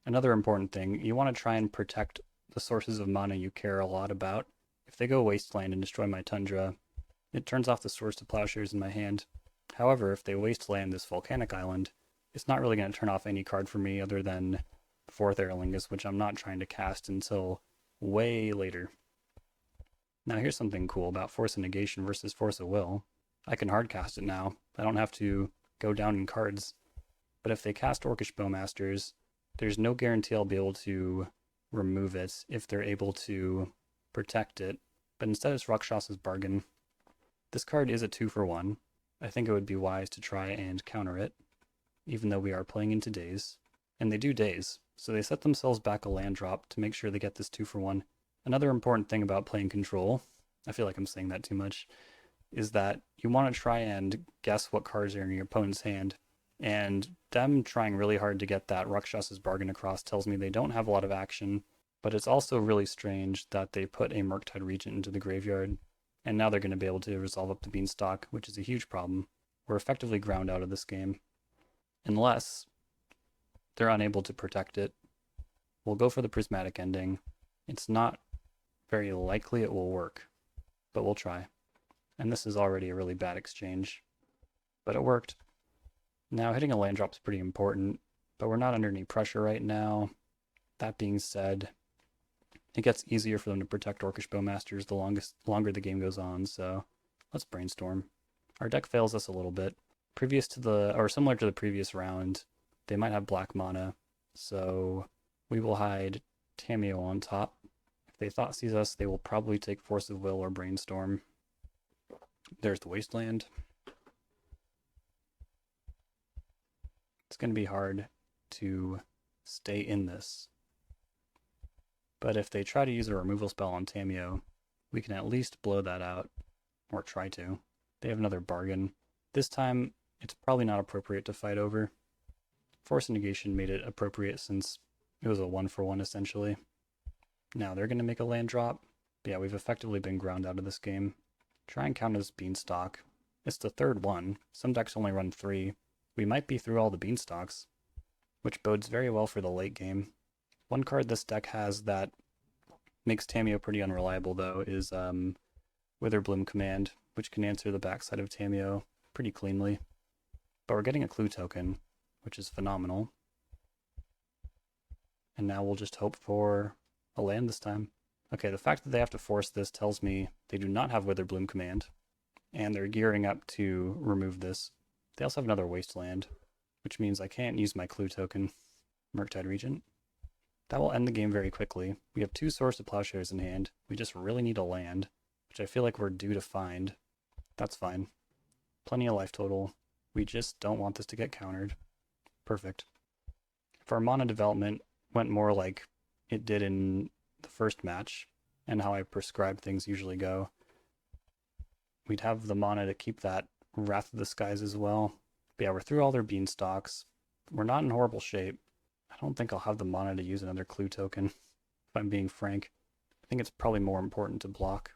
S1: Another important thing, you want to try and protect the sources of mana you care a lot about. If they go Wasteland and destroy my Tundra, it turns off the Swords to Plowshares in my hand. However, if they Wasteland this Volcanic Island, it's not really going to turn off any card for me other than 4th Airlingus, which I'm not trying to cast until way later. Now here's something cool about Force of Negation versus Force of Will. I can hardcast it now. I don't have to go down in cards. But if they cast Orcish Bowmasters, there's no guarantee I'll be able to remove it if they're able to protect it. But instead it's Rakshas's Bargain. This card is a 2-for-1. I think it would be wise to try and counter it, even though we are playing into Daze. And they do Daze, so they set themselves back a land drop to make sure they get this 2-for-1. Another important thing about playing control, I feel like I'm saying that too much, is that you want to try and guess what cards are in your opponent's hand. And them trying really hard to get that Rakshas's Bargain across tells me they don't have a lot of action, but it's also really strange that they put a Murktide Regent into the graveyard, and now they're going to be able to resolve Up the Beanstalk, which is a huge problem. we're effectively ground out of this game. Unless they're unable to protect it, we'll go for the prismatic ending. It's not very likely it will work, but we'll try. And this is already a really bad exchange, but it worked. Now hitting a land drop is pretty important, but we're not under any pressure right now. That being said, it gets easier for them to protect Orcish Bowmasters the longer the game goes on, so let's brainstorm. Our deck fails us a little bit. Similar to the previous round, they might have black mana, so we will hide Tamiyo on top. If they thought sees us, they will probably take Force of Will or Brainstorm. There's the Wasteland. It's going to be hard to stay in this. But if they try to use a removal spell on Tamiyo, we can at least blow that out, or try to. They have another bargain. This time, it's probably not appropriate to fight over. Force Negation made it appropriate since it was a 1-for-1 essentially. Now they're going to make a land drop. But yeah, we've effectively been ground out of this game. Try and counter this Beanstalk. It's the third one. Some decks only run 3. We might be through all the Beanstalks, which bodes very well for the late game. One card this deck has that makes Tamiyo pretty unreliable, though, is Witherbloom Command, which can answer the backside of Tamiyo pretty cleanly. But we're getting a clue token, which is phenomenal. And now we'll just hope for a land this time. Okay, the fact that they have to force this tells me they do not have Witherbloom Command, and they're gearing up to remove this. They also have another Wasteland, which means I can't use my clue token, Murktide Regent. That will end the game very quickly. We have 2 Swords to Plowshares in hand. We just really need a land, which I feel like we're due to find. That's fine. Plenty of life total. We just don't want this to get countered. Perfect. If our mana development went more like it did in the first match, and how I prescribe things usually go, we'd have the mana to keep that Wrath of the Skies as well. But yeah, we're through all their Beanstalks. We're not in horrible shape. I don't think I'll have the mana to use another clue token, if I'm being frank. I think it's probably more important to block.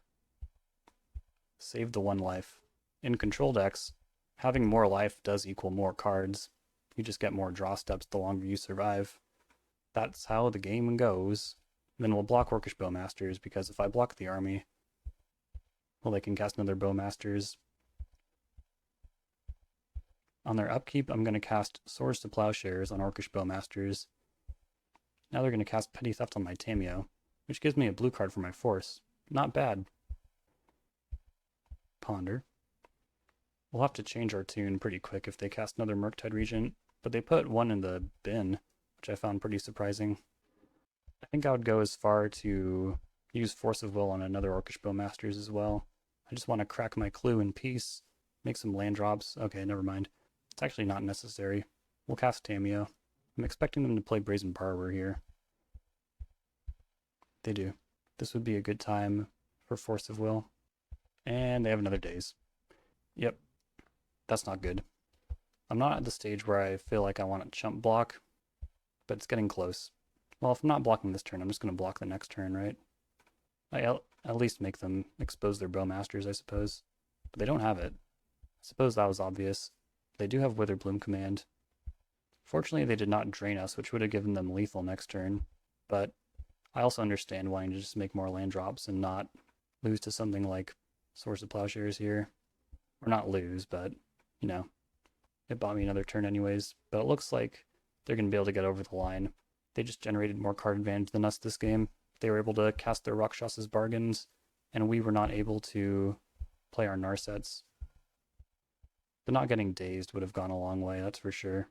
S1: Save the 1 life. In control decks, having more life does equal more cards. You just get more draw steps the longer you survive. That's how the game goes. Then we'll block Orcish Bowmasters, because if I block the army, well, they can cast another Bowmasters. On their upkeep, I'm going to cast Swords to Plowshares on Orcish Bowmasters. Now they're going to cast Petty Theft on my Tamiyo, which gives me a blue card for my Force. Not bad. Ponder. We'll have to change our tune pretty quick if they cast another Murktide Regent, but they put 1 in the bin, which I found pretty surprising. I think I would go as far to use Force of Will on another Orcish Bowmasters as well. I just want to crack my clue in peace, make some land drops. Okay, never mind. It's actually not necessary. We'll cast Tamiyo. I'm expecting them to play Brazen Borrower here. They do. This would be a good time for Force of Will. And they have another Daze. Yep. That's not good. I'm not at the stage where I feel like I want to chump block, but it's getting close. Well, if I'm not blocking this turn, I'm just going to block the next turn, right? I'll at least make them expose their Bowmasters, I suppose. But they don't have it. I suppose that was obvious. They do have Witherbloom Command. Fortunately, they did not drain us, which would have given them lethal next turn. But I also understand wanting to just make more land drops and not lose to something like Swords of Plowshares here. Or not lose, but, you know, it bought me another turn anyways. But it looks like they're going to be able to get over the line. They just generated more card advantage than us this game. They were able to cast their Rakshas's Bargains, and we were not able to play our Narsets. But not getting dazed would have gone a long way, that's for sure.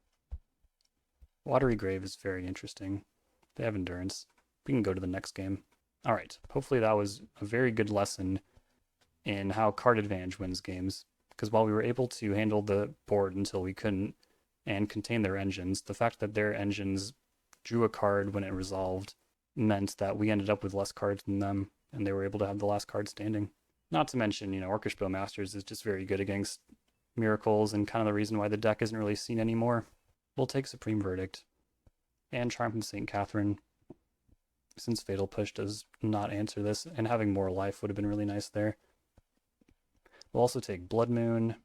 S1: Watery Grave is very interesting. They have Endurance. We can go to the next game. Alright, hopefully that was a very good lesson in how card advantage wins games. Because while we were able to handle the board until we couldn't, and contain their engines, the fact that their engines drew a card when it resolved meant that we ended up with less cards than them, and they were able to have the last card standing. Not to mention, Orcish Bowmasters is just very good against miracles, and kind of the reason why the deck isn't really seen anymore. We'll take Supreme Verdict. And Triumphant St. Catherine, since Fatal Push does not answer this, and having more life would have been really nice there. We'll also take Blood Moon.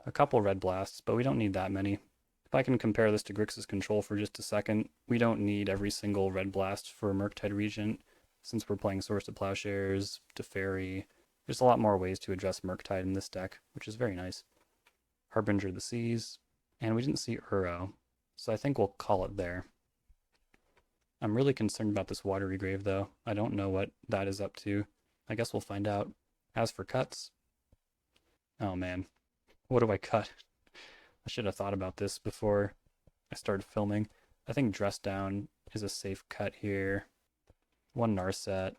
S1: a couple red blasts, but we don't need that many. If I can compare this to Grixis Control for just a second, we don't need every single red blast for Murktide Regent, since we're playing Source of Plowshares, Teferi. There's a lot more ways to address Murktide in this deck, which is very nice. Harbinger of the Seas, and we didn't see Uro, so I think we'll call it there. I'm really concerned about this Watery Grave though. I don't know what that is up to. I guess we'll find out. As for cuts, oh man, what do I cut? I should have thought about this before I started filming. I think Dress Down is a safe cut here. One Narset.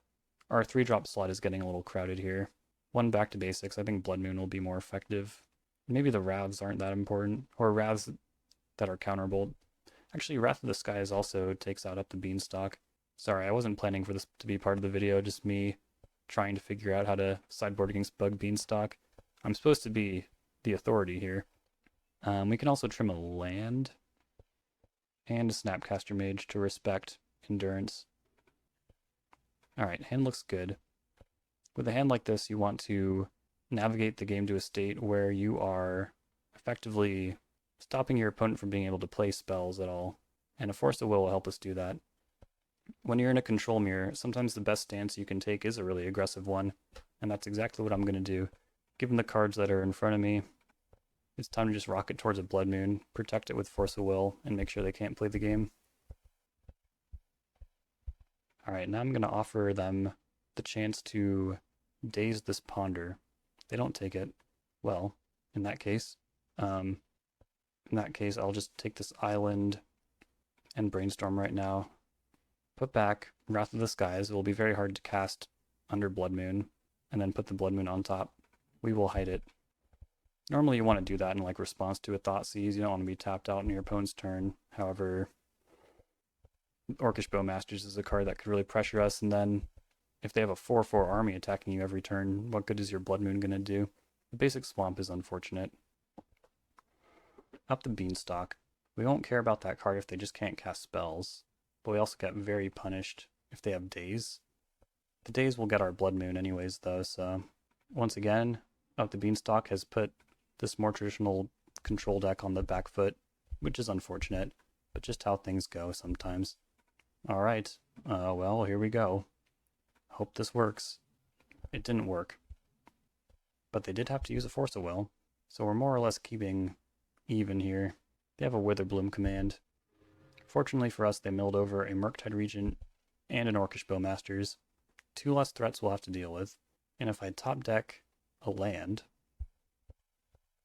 S1: Our 3-drop slot is getting a little crowded here. One Back to Basics. I think Blood Moon will be more effective. Maybe the Wraths aren't that important, or Wraths that are counterable. Actually, Wrath of the Skies also takes out Up the Beanstalk. Sorry, I wasn't planning for this to be part of the video, just me trying to figure out how to sideboard against Bug Beanstalk. I'm supposed to be the authority here. We can also trim a land and a Snapcaster Mage to respect Endurance. Alright, hand looks good. With a hand like this, you want to navigate the game to a state where you are effectively stopping your opponent from being able to play spells at all, and a Force of Will help us do that. When you're in a control mirror, sometimes the best stance you can take is a really aggressive one, and that's exactly what I'm going to do. Given the cards that are in front of me, it's time to just rocket towards a Blood Moon, protect it with Force of Will, and make sure they can't play the game. Alright, now I'm going to offer them the chance to daze this Ponder. If they don't take it, well, in that case, I'll just take this Island and Brainstorm right now. Put back Wrath of the Skies. It will be very hard to cast under Blood Moon, and then put the Blood Moon on top. We will hide it. Normally you want to do that in like response to a Thoughtseize. You don't want to be tapped out in your opponent's turn. However, Orcish Bowmasters is a card that could really pressure us, and then if they have a 4/4 army attacking you every turn, what good is your Blood Moon going to do? The basic Swamp is unfortunate. Up the Beanstalk. We won't care about that card if they just can't cast spells, but we also get very punished if they have Daze. The Daze will get our Blood Moon anyways though, so once again, Up the Beanstalk has put this more traditional control deck on the back foot, which is unfortunate, but just how things go sometimes. Alright, well, here we go. Hope this works. It didn't work. But they did have to use a Force of Will, so we're more or less keeping even here. They have a Witherbloom command. Fortunately for us, they milled over a Murktide Regent and an Orcish Bowmasters. 2 less threats we'll have to deal with, and if I top deck a land,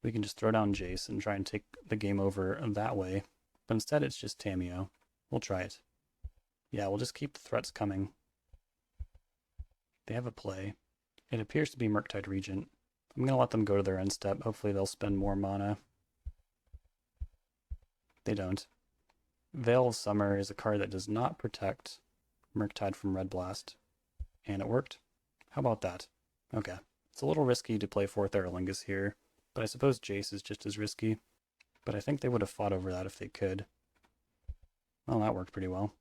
S1: we can just throw down Jace and try and take the game over that way. But instead it's just Tamiyo. We'll try it. Yeah, we'll just keep the threats coming. They have a play. It appears to be Murktide Regent. I'm going to let them go to their end step. Hopefully they'll spend more mana. They don't. Veil of Summer is a card that does not protect Murktide from Red Blast. And it worked. How about that? Okay. It's a little risky to play 4th Aerolingus here, but I suppose Jace is just as risky. But I think they would have fought over that if they could. Well, that worked pretty well.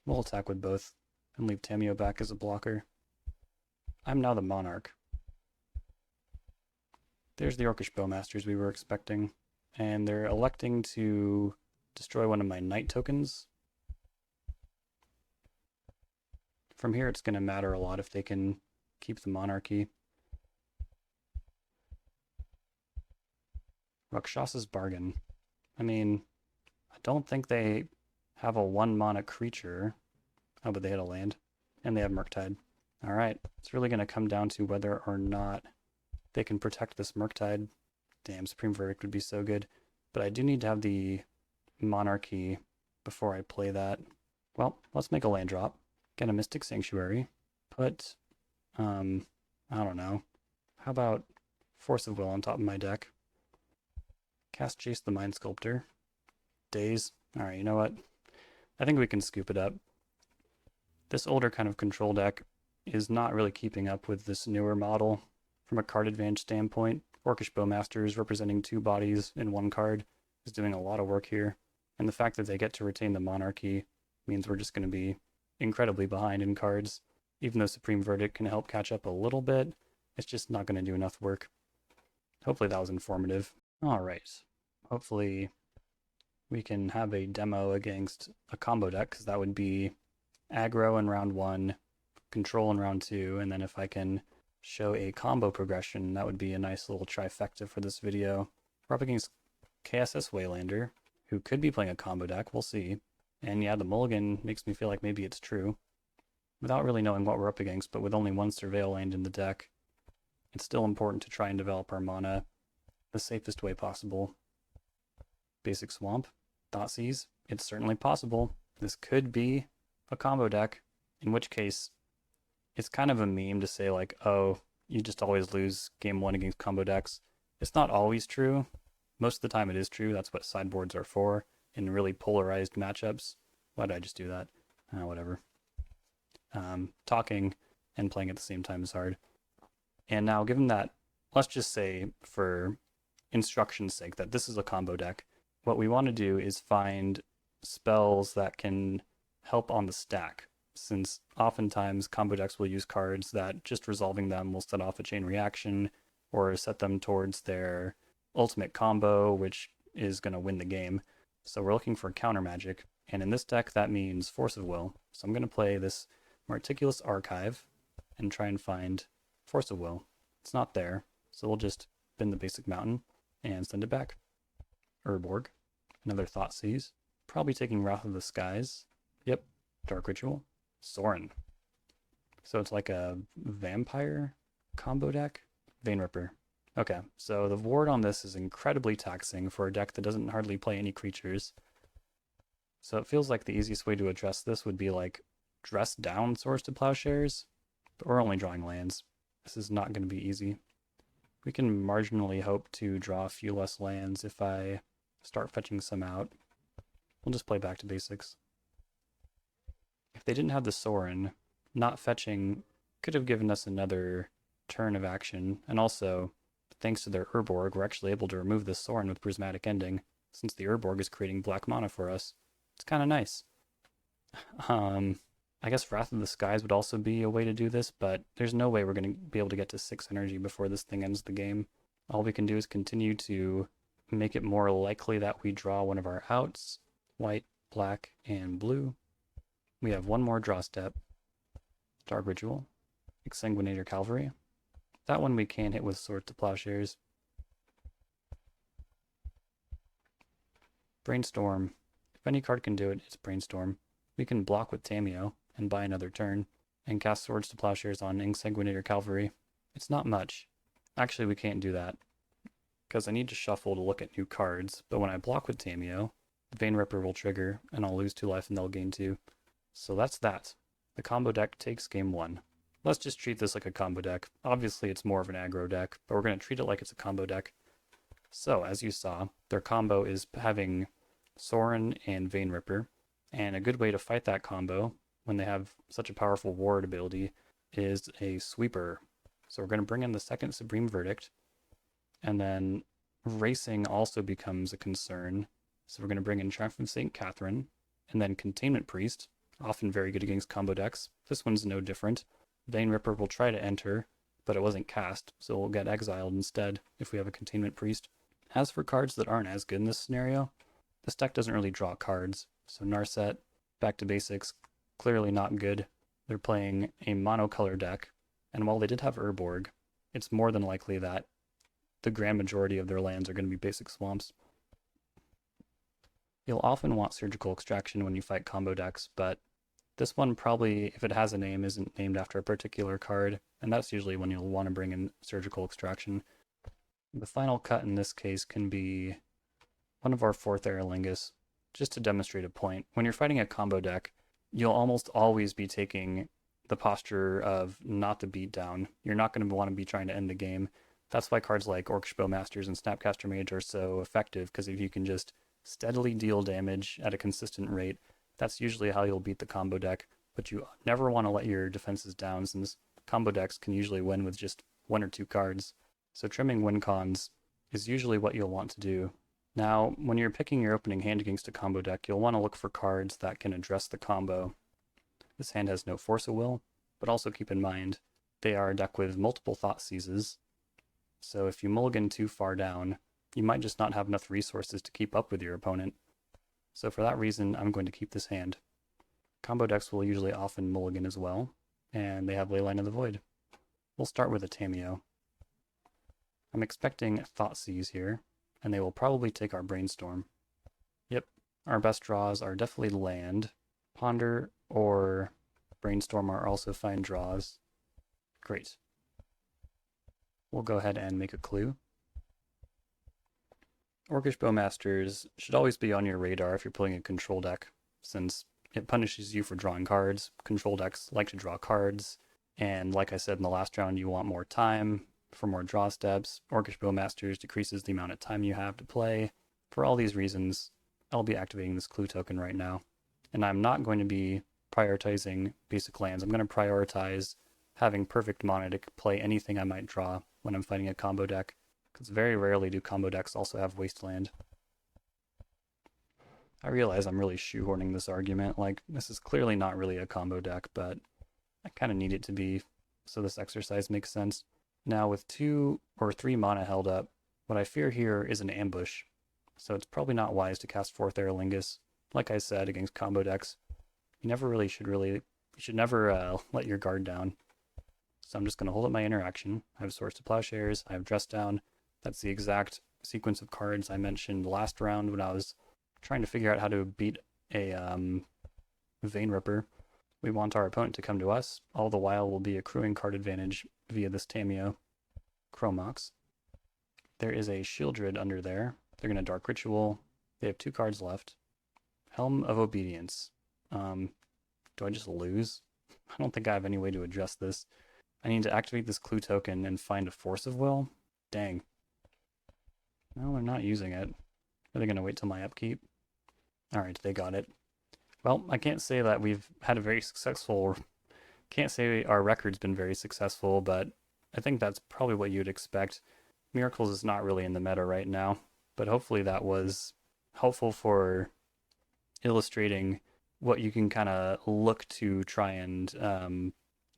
S1: We'll attack with both and leave Tamiyo back as a blocker. I'm now the Monarch. There's the Orcish Bowmasters we were expecting, and they're electing to destroy one of my Knight tokens. From here it's going to matter a lot if they can keep the Monarchy. Rakshasa's Bargain. I mean, I don't think they have a 1-mana creature. Oh, but they had a land. And they have Murktide. Alright, it's really going to come down to whether or not they can protect this Murktide. Damn, Supreme Verdict would be so good. But I do need to have the Monarchy before I play that. Well, let's make a land drop. Get a Mystic Sanctuary. Put, I don't know. How about Force of Will on top of my deck? Cast Jace the Mind Sculptor. Daze. Alright, you know what? I think we can scoop it up. This older kind of control deck is not really keeping up with this newer model from a card advantage standpoint. Orcish Bowmasters representing 2 bodies in 1 card is doing a lot of work here. And the fact that they get to retain the Monarchy means we're just going to be incredibly behind in cards. Even though Supreme Verdict can help catch up a little bit, it's just not going to do enough work. Hopefully that was informative. All right. Hopefully we can have a demo against a combo deck, because that would be aggro in round 1, control in round 2, and then if I can show a combo progression, that would be a nice little trifecta for this video. We're up against KSS Waylander, who could be playing a combo deck, we'll see. And yeah, the mulligan makes me feel like maybe it's true. Without really knowing what we're up against, but with only one Surveil land in the deck, it's still important to try and develop our mana the safest way possible. Basic Swamp, Thoughtseize, it's certainly possible. This could be a combo deck, in which case it's kind of a meme to say like, oh, you just always lose game 1 against combo decks. It's not always true. Most of the time it is true. That's what sideboards are for in really polarized matchups. Why did I just do that? Whatever. Talking and playing at the same time is hard. And now given that, let's just say for instruction's sake that this is a combo deck, what we want to do is find spells that can help on the stack, since oftentimes combo decks will use cards that just resolving them will set off a chain reaction or set them towards their ultimate combo, which is going to win the game. So we're looking for counter magic, and in this deck that means Force of Will. So I'm going to play this Meticulous Archive and try and find Force of Will. It's not there, so we'll just bin the basic mountain and send it back. Urborg, another Thoughtseize, probably taking Wrath of the Skies. Yep, Dark Ritual, Sorin. So it's like a vampire combo deck. Vein Ripper. Okay, so the ward on this is incredibly taxing for a deck that doesn't hardly play any creatures. So it feels like the easiest way to address this would be like dress down Swords to Plowshares, but we're only drawing lands. This is not going to be easy. We can marginally hope to draw a few less lands if I start fetching some out. We'll just play back to basics. If they didn't have the Sorin, not fetching could have given us another turn of action, and also, thanks to their Urborg, we're actually able to remove this Sorin with Prismatic Ending, since the Urborg is creating black mana for us. It's kind of nice. I guess Wrath of the Skies would also be a way to do this, but there's no way we're going to be able to get to 6 energy before this thing ends the game. All we can do is continue to make it more likely that we draw one of our outs, white, black, and blue. We have one more draw step, Dark Ritual, Exsanguinator Cavalry. That one we can hit with Swords to Plowshares. Brainstorm. If any card can do it, it's Brainstorm. We can block with Tamiyo and buy another turn, and cast Swords to Plowshares on Exsanguinator Cavalry. It's not much. Actually, we can't do that, because I need to shuffle to look at new cards, but when I block with Tamiyo, the Vein Ripper will trigger, and I'll lose 2 life and they'll gain 2. So that's that. The combo deck takes game 1. Let's just treat this like a combo deck. Obviously it's more of an aggro deck, but we're going to treat it like it's a combo deck. So, as you saw, their combo is having Sorin and Vein Ripper, and a good way to fight that combo when they have such a powerful ward ability is a sweeper. So we're going to bring in the second Supreme Verdict, and then racing also becomes a concern. So we're going to bring in Triumph of St. Catherine, and then Containment Priest, often very good against combo decks. This one's no different. Vein Ripper will try to enter, but it wasn't cast, so we'll get exiled instead if we have a Containment Priest. As for cards that aren't as good in this scenario, this deck doesn't really draw cards. So Narset, back to basics, clearly not good. They're playing a monocolor deck, and while they did have Urborg, it's more than likely that the grand majority of their lands are going to be basic swamps. You'll often want Surgical Extraction when you fight combo decks, but this one probably, if it has a name, isn't named after a particular card, and that's usually when you'll want to bring in Surgical Extraction. The final cut in this case can be one of our 4th Aerolingus, just to demonstrate a point. When you're fighting a combo deck, you'll almost always be taking the posture of not the beatdown. You're not going to want to be trying to end the game. That's why cards like Orcish Bowmasters and Snapcaster Mage are so effective, because if you can just steadily deal damage at a consistent rate, that's usually how you'll beat the combo deck, but you never want to let your defenses down, since combo decks can usually win with just 1 or 2 cards. So trimming win cons is usually what you'll want to do. Now, when you're picking your opening hand against a combo deck, you'll want to look for cards that can address the combo. This hand has no Force of Will, but also keep in mind, they are a deck with multiple Thoughtseizes, So if you mulligan too far down, you might just not have enough resources to keep up with your opponent. So for that reason, I'm going to keep this hand. Combo decks will usually often mulligan as well, and they have Leyline of the Void. We'll start with a Tamiyo. I'm expecting Thoughtseize here, and they will probably take our Brainstorm. Yep, our best draws are definitely land. Ponder or Brainstorm are also fine draws. Great. We'll go ahead and make a clue. Orcish Bowmasters should always be on your radar if you're playing a control deck, since it punishes you for drawing cards. Control decks like to draw cards, and like I said in the last round, you want more time for more draw steps. Orcish Bowmasters decreases the amount of time you have to play. For all these reasons, I'll be activating this clue token right now. And I'm not going to be prioritizing basic lands. I'm going to prioritize having perfect mana to play anything I might draw when I'm fighting a combo deck, because very rarely do combo decks also have Wasteland. I realize I'm really shoehorning this argument, like this is clearly not really a combo deck, but I kind of need it to be so this exercise makes sense. Now with 2 or 3 mana held up, what I fear here is an ambush, so it's probably not wise to cast 4th Aerolingus. Like I said, against combo decks, you should never let your guard down. So I'm just going to hold up my interaction. I have Swords to Plowshares, I have Dress Down. That's the exact sequence of cards I mentioned last round when I was trying to figure out how to beat a Vein Ripper. We want our opponent to come to us. All the while we'll be accruing card advantage via this Tamiyo. Chromox. There is a Shieldred under there. They're going to Dark Ritual. They have 2 cards left. Helm of Obedience. Do I just lose? I don't think I have any way to address this. I need to activate this clue token and find a Force of Will? Dang. No, they're not using it. Are they going to wait till my upkeep? Alright, they got it. Well, I can't say that we've had a very successful... Can't say our record's been very successful, but I think that's probably what you'd expect. Miracles is not really in the meta right now, but hopefully that was helpful for illustrating what you can kind of look to try and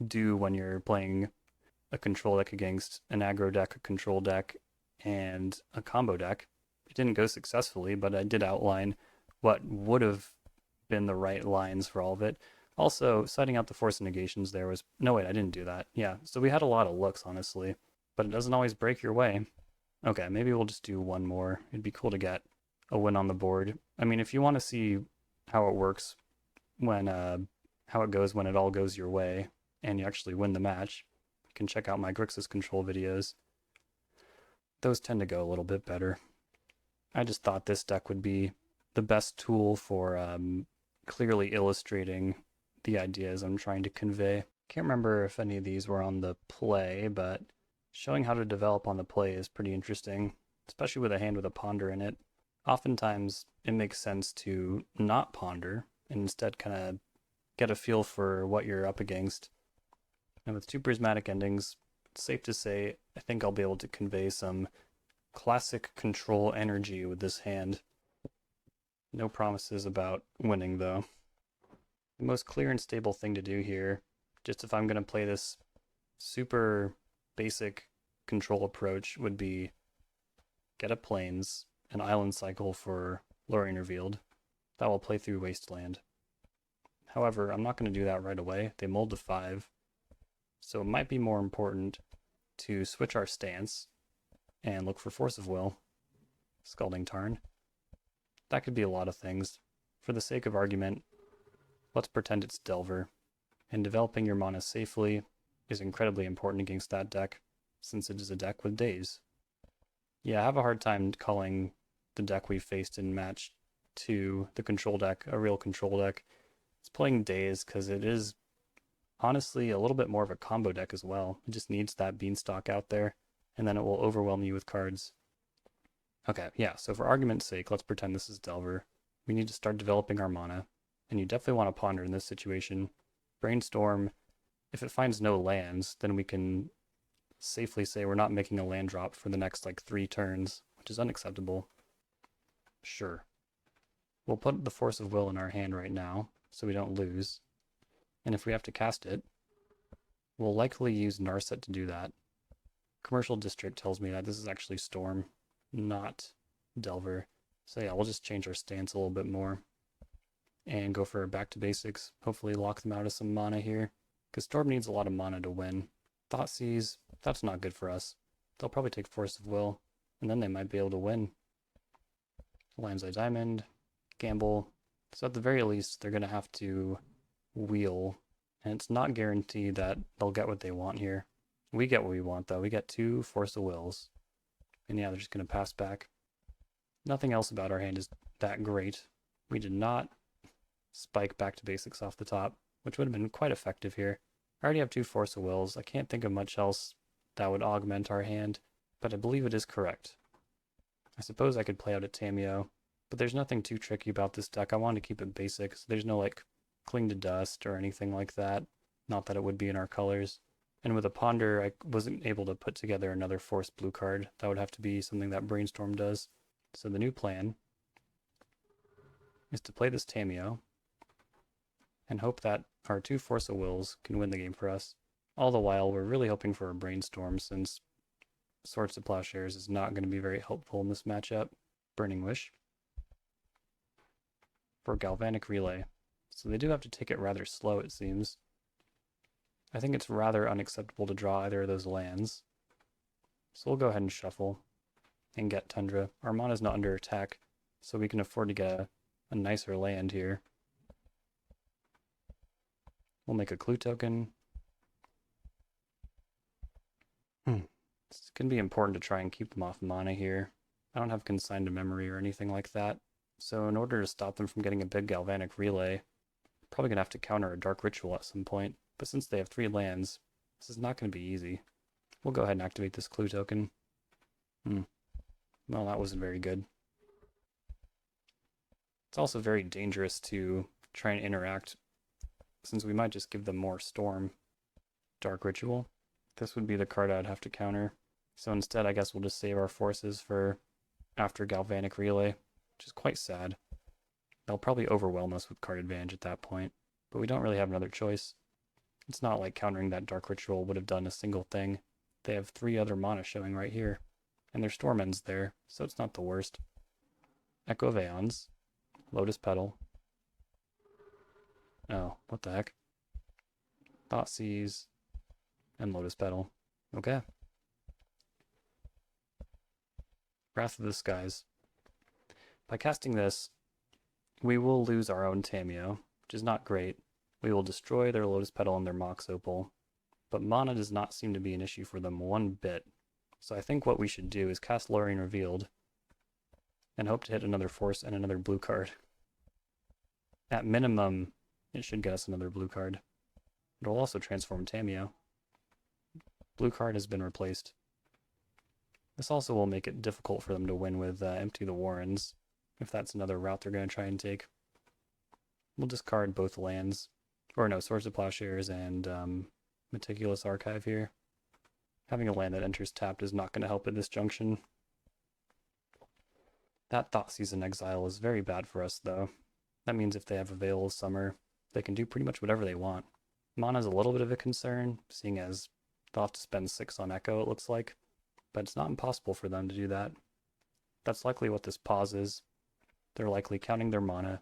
S1: do when you're playing a control deck against an aggro deck, a control deck, and a combo deck. It didn't go successfully, but I did outline what would have been the right lines for all of it. Also, citing out the Force of Negations there was... No, wait, I didn't do that. Yeah, so we had a lot of looks, honestly, but it doesn't always break your way. Okay, maybe we'll just do one more. It'd be cool to get a win on the board. I mean, if you want to see how it works when, how it goes when it all goes your way, and you actually win the match, you can check out my Grixis control videos. Those tend to go a little bit better. I just thought this deck would be the best tool for clearly illustrating the ideas I'm trying to convey. Can't remember if any of these were on the play, but showing how to develop on the play is pretty interesting, especially with a hand with a ponder in it. Oftentimes, it makes sense to not ponder and instead kind of get a feel for what you're up against. And with 2 prismatic endings, it's safe to say I think I'll be able to convey some classic control energy with this hand. No promises about winning, though. The most clear and stable thing to do here, just if I'm going to play this super basic control approach, would be get a Plains, an Island Cycle for Lorien Revealed. That will play through Wasteland. However, I'm not going to do that right away. They mulled to 5, so it might be more important to switch our stance and look for Force of Will, Scalding Tarn. That could be a lot of things. For the sake of argument, let's pretend it's Delver, and developing your mana safely is incredibly important against that deck, since it is a deck with days. Yeah, I have a hard time calling the deck we faced in match 2, the control deck, a real control deck. It's playing days because it is honestly a little bit more of a combo deck as well. It just needs that beanstalk out there, and then it will overwhelm you with cards. Okay, yeah, so for argument's sake, let's pretend this is Delver. We need to start developing our mana, and you definitely want to ponder in this situation. Brainstorm, if it finds no lands, then we can safely say we're not making a land drop for the next, 3 turns, which is unacceptable. Sure. We'll put the Force of Will in our hand right now, so we don't lose. And if we have to cast it, we'll likely use Narset to do that. Commercial District tells me that this is actually Storm, not Delver. So yeah, we'll just change our stance a little bit more and go for back to basics. Hopefully lock them out of some mana here, because Storm needs a lot of mana to win. Thoughtseize, that's not good for us. They'll probably take Force of Will, and then they might be able to win. Lion's Eye Diamond, gamble. So at the very least, they're going to have to wheel, and it's not guaranteed that they'll get what they want here. We get what we want, though. We get 2 Force of Wills. And yeah, they're just going to pass back. Nothing else about our hand is that great. We did not spike back to basics off the top, which would have been quite effective here. I already have 2 Force of Wills. I can't think of much else that would augment our hand, but I believe it is correct. I suppose I could play out a Tameo, but there's nothing too tricky about this deck. I wanted to keep it basic, so there's no like Cling to Dust or anything like that. Not that it would be in our colors. And with a Ponder, I wasn't able to put together another Force blue card. That would have to be something that Brainstorm does. So the new plan is to play this Tameo and hope that our 2 Force of Wills can win the game for us. All the while, we're really hoping for a Brainstorm, since Swords to Plowshares is not going to be very helpful in this matchup. Burning Wish for Galvanic Relay. So they do have to take it rather slow, it seems. I think it's rather unacceptable to draw either of those lands. So we'll go ahead and shuffle and get Tundra. Our mana's not under attack, so we can afford to get a nicer land here. We'll make a Clue token. It's going to be important to try and keep them off mana here. I don't have Consigned to Memory or anything like that. So in order to stop them from getting a big Galvanic Relay, probably going to have to counter a Dark Ritual at some point. But since they have 3 lands, this is not going to be easy. We'll go ahead and activate this Clue token. Well, that wasn't very good. It's also very dangerous to try and interact, since we might just give them more Storm. Dark Ritual. This would be the card I'd have to counter. So instead, I guess we'll just save our forces for after Galvanic Relay, which is quite sad. They'll probably overwhelm us with card advantage at that point, but we don't really have another choice. It's not like countering that Dark Ritual would have done a single thing. They have 3 other mana showing right here, and their Storm End's there, so it's not the worst. Echo of Aeons, Lotus Petal. Oh, what the heck? Thoughtseize, and Lotus Petal. Okay. Wrath of the Skies. By casting this, we will lose our own Tameo, which is not great. We will destroy their Lotus Petal and their Mox Opal, but mana does not seem to be an issue for them one bit. So I think what we should do is cast Lorien Revealed and hope to hit another Force and another blue card. At minimum, it should get us another blue card. It will also transform Tameo. Blue card has been replaced. This also will make it difficult for them to win with Empty the Warrens, if that's another route they're going to try and take. We'll discard both lands, or no, Swords of Plowshares and Meticulous Archive here. Having a land that enters tapped is not going to help at this junction. That Thoughtseize in Exile is very bad for us, though. That means if they have a Veil of Summer, they can do pretty much whatever they want. Mana is a little bit of a concern, seeing as they'll have to spend 6 on Echo, it looks like. But it's not impossible for them to do that. That's likely what this pause is. They're likely counting their mana.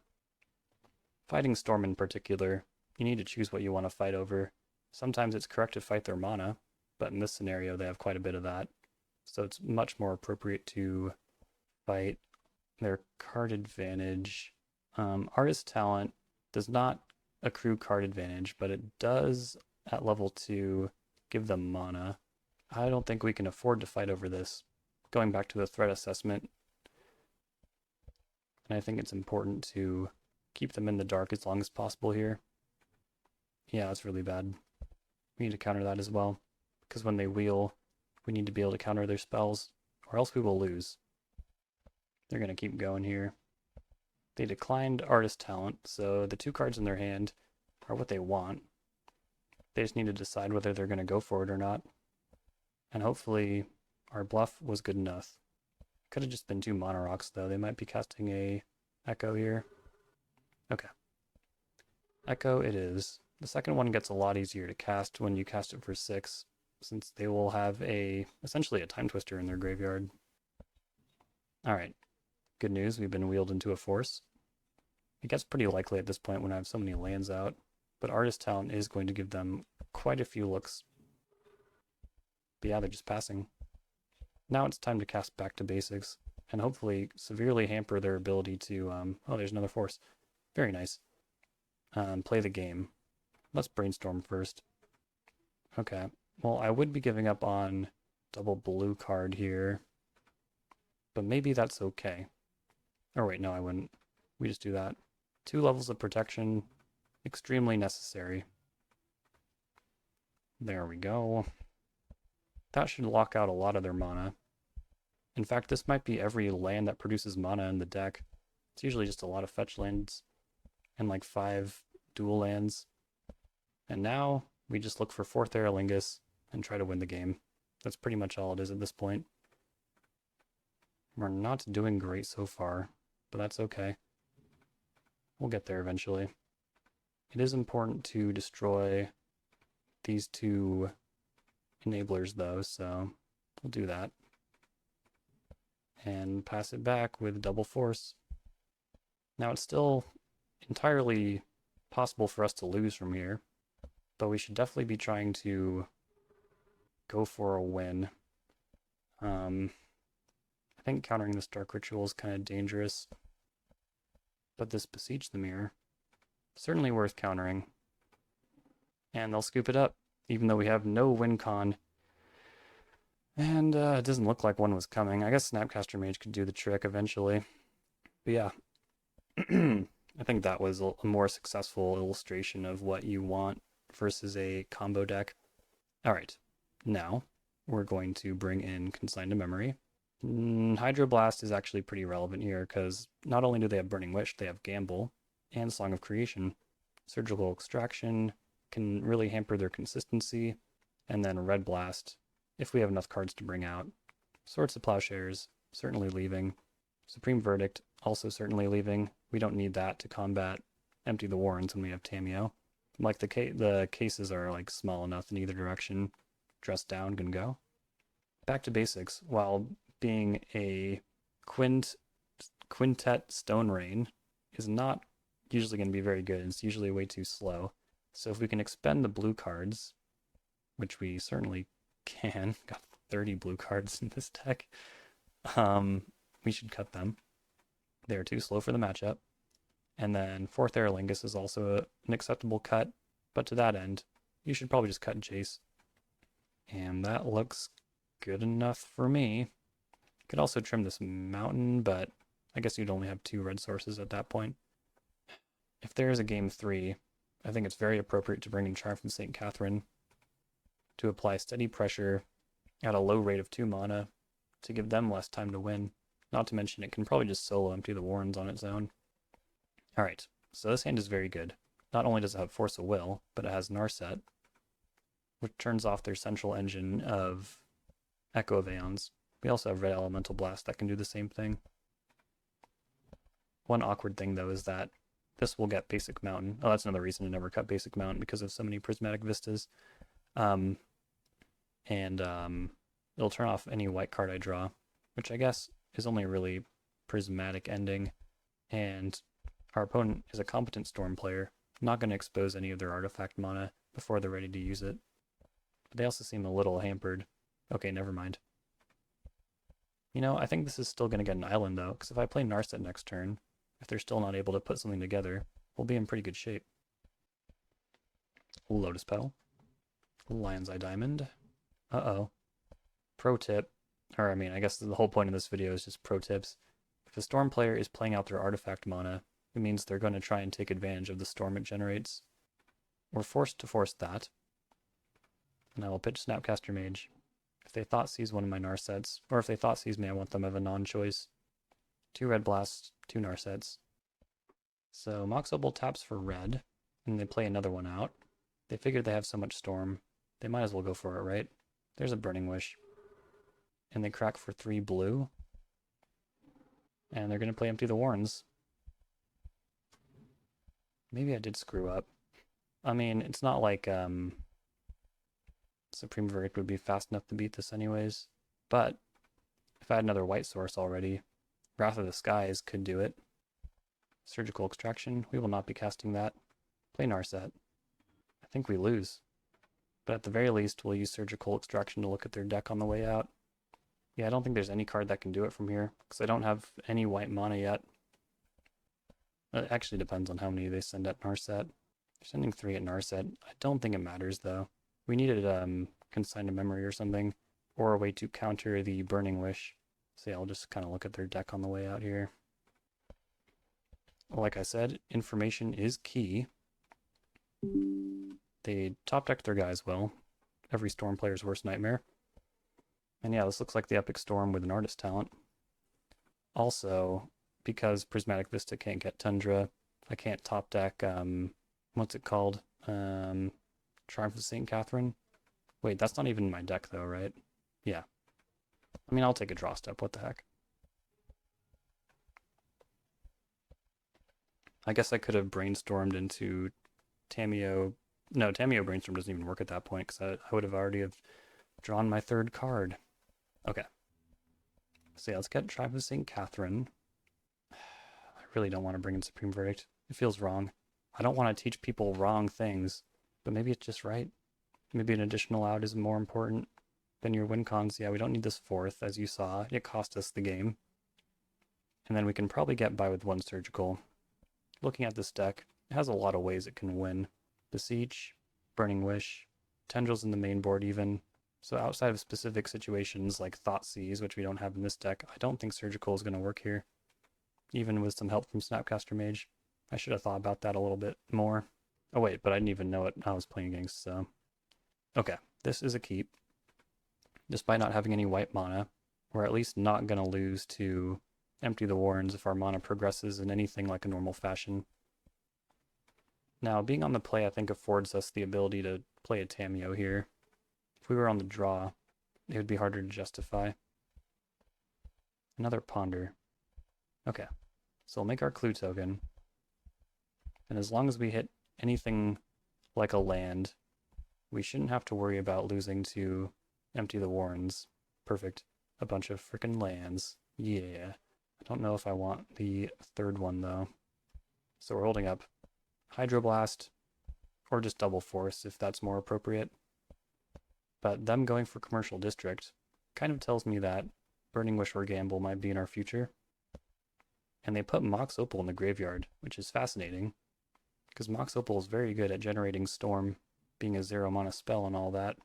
S1: Fighting Storm in particular, you need to choose what you want to fight over. Sometimes it's correct to fight their mana, but in this scenario they have quite a bit of that. So it's much more appropriate to fight their card advantage. Artist Talent does not accrue card advantage, but it does at level 2 give them mana. I don't think we can afford to fight over this. Going back to the threat assessment, and I think it's important to keep them in the dark as long as possible here. Yeah, that's really bad. We need to counter that as well, because when they wheel, we need to be able to counter their spells, or else we will lose. They're going to keep going here. They declined Artist Talent, so the 2 cards in their hand are what they want. They just need to decide whether they're going to go for it or not. And hopefully our bluff was good enough. Could have just been 2 Mono Rocks, though. They might be casting a Echo here. Okay. Echo it is. The second one gets a lot easier to cast when you cast it for 6, since they will have essentially a Time Twister in their graveyard. Alright, good news, we've been wheeled into a force. It gets pretty likely at this point when I have so many lands out, but Artist Talent is going to give them quite a few looks. But yeah, they're just passing. Now it's time to cast Back to Basics, and hopefully severely hamper their ability to, oh, there's another force. Very nice. Play the game. Let's brainstorm first. Okay, well, I would be giving up on double blue card here, but maybe that's okay. Or wait, no, I wouldn't. We just do that. 2 levels of protection, extremely necessary. There we go. That should lock out a lot of their mana. In fact, this might be every land that produces mana in the deck. It's usually just a lot of fetch lands and like 5 dual lands. And now we just look for 4th Aerolingus and try to win the game. That's pretty much all it is at this point. We're not doing great so far, but that's okay. We'll get there eventually. It is important to destroy these 2 enablers though, so we'll do that. And pass it back with double force. Now it's still entirely possible for us to lose from here, but we should definitely be trying to go for a win. I think countering this Dark Ritual is kind of dangerous, but this Besiege the Mirror, certainly worth countering. And they'll scoop it up, even though we have no win con. And it doesn't look like one was coming. I guess Snapcaster Mage could do the trick eventually. But yeah, I think that was a more successful illustration of what you want versus a combo deck. Alright, now we're going to bring in Consign to Memory. Hydroblast is actually pretty relevant here because not only do they have Burning Wish, they have Gamble and Song of Creation. Surgical Extraction can really hamper their consistency, and then Red Blast if we have enough cards to bring out. Swords to Plowshares, certainly leaving. Supreme Verdict, also certainly leaving. We don't need that to combat Empty the Warrens when we have Tamiyo. Like the cases are like small enough in either direction. Dress down can go. Back to Basics, while being a quintet Stone Rain, is not usually going to be very good. It's usually way too slow. So if we can expend the blue cards, which we certainly can, got 30 blue cards in this deck, we should cut them. They're too slow for the matchup. And then 4th Aerolingus is also an acceptable cut, but to that end, you should probably just cut Jace. And that looks good enough for me. Could also trim this mountain, but I guess you'd only have 2 red sources at that point. If there is a game 3, I think it's very appropriate to bring in Charm from St. Catherine to apply steady pressure at a low rate of 2 mana to give them less time to win. Not to mention it can probably just solo Empty the Warrens on its own. Alright, so this hand is very good. Not only does it have Force of Will, but it has Narset, which turns off their central engine of Echo of Aeons. We also have Red Elemental Blast that can do the same thing. One awkward thing though is that this will get Basic Mountain. Oh, that's another reason to never cut Basic Mountain, because of so many Prismatic Vistas. It'll turn off any white card I draw, which I guess is only really Prismatic Ending, and our opponent is a competent Storm player, not going to expose any of their artifact mana before they're ready to use it. But they also seem a little hampered. Okay, never mind. You know, I think this is still going to get an island though, because if I play Narset next turn, if they're still not able to put something together, we'll be in pretty good shape. Lotus Petal. Lion's Eye Diamond. Uh-oh. Pro tip, or I mean, I guess the whole point of this video is just pro tips. If a Storm player is playing out their artifact mana, it means they're going to try and take advantage of the storm it generates. We're forced to force that. And I will pitch Snapcaster Mage. If they thought seize one of my Narsets, or if they thought seize me, I want them to have a non-choice. 2 red blasts, 2 Narsets. So Mox Opal taps for red, and they play another one out. They figure they have so much storm, they might as well go for it, right? There's a Burning Wish. And they crack for 3 blue. And they're going to play Empty the Warrens. Maybe I did screw up. I mean, it's not like Supreme Verdict would be fast enough to beat this anyways. But if I had another white source already, Wrath of the Skies could do it. Surgical Extraction, we will not be casting that. Play Narset. I think we lose. But at the very least, we'll use Surgical Extraction to look at their deck on the way out. Yeah, I don't think there's any card that can do it from here, because I don't have any white mana yet. It actually depends on how many they send at Narset. They're sending 3 at Narset. I don't think it matters, though. We needed Consign to Memory or something, or a way to counter the Burning Wish. So yeah, I'll just kind of look at their deck on the way out here. Like I said, information is key. They top decked their guys well. Every Storm player's worst nightmare. And yeah, this looks like the Epic Storm with an Artist Talent. Also, because Prismatic Vista can't get Tundra, I can't top deck, what's it called? Triumph of St. Catherine? Wait, that's not even in my deck though, right? Yeah. I mean, I'll take a draw step, what the heck. I guess I could have brainstormed into Tamiyo. No, Tamiyo Brainstorm doesn't even work at that point, because I would have already have drawn my 3rd card. Okay. So yeah, let's get Triumph of St. Catherine. I really don't want to bring in Supreme Verdict. It feels wrong. I don't want to teach people wrong things, but maybe it's just right. Maybe an additional out is more important than your win cons. Yeah, we don't need this 4th, as you saw. It cost us the game. And then we can probably get by with 1 Surgical. Looking at this deck, it has a lot of ways it can win. Beseech, Burning Wish, Tendrils in the main board even. So outside of specific situations like Thoughtseize, which we don't have in this deck, I don't think Surgical is going to work here. Even with some help from Snapcaster Mage. I should have thought about that a little bit more. Oh wait, but I didn't even know it I was playing against, so... Okay, this is a keep. Despite not having any white mana, we're at least not going to lose to Empty the Warrens if our mana progresses in anything like a normal fashion. Now, being on the play I think affords us the ability to play a Tamiyo here. If we were on the draw, it would be harder to justify. Another Ponder. Okay, so we'll make our Clue token. And as long as we hit anything like a land, we shouldn't have to worry about losing to Empty the Warrens. Perfect. A bunch of frickin' lands. Yeah. I don't know if I want the 3rd one, though. So we're holding up Hydroblast, or just Double Force, if that's more appropriate. But them going for Commercial District kind of tells me that Burning Wish or Gamble might be in our future. And they put Mox Opal in the graveyard, which is fascinating, because Mox Opal is very good at generating Storm, being a 0 mana spell and all that.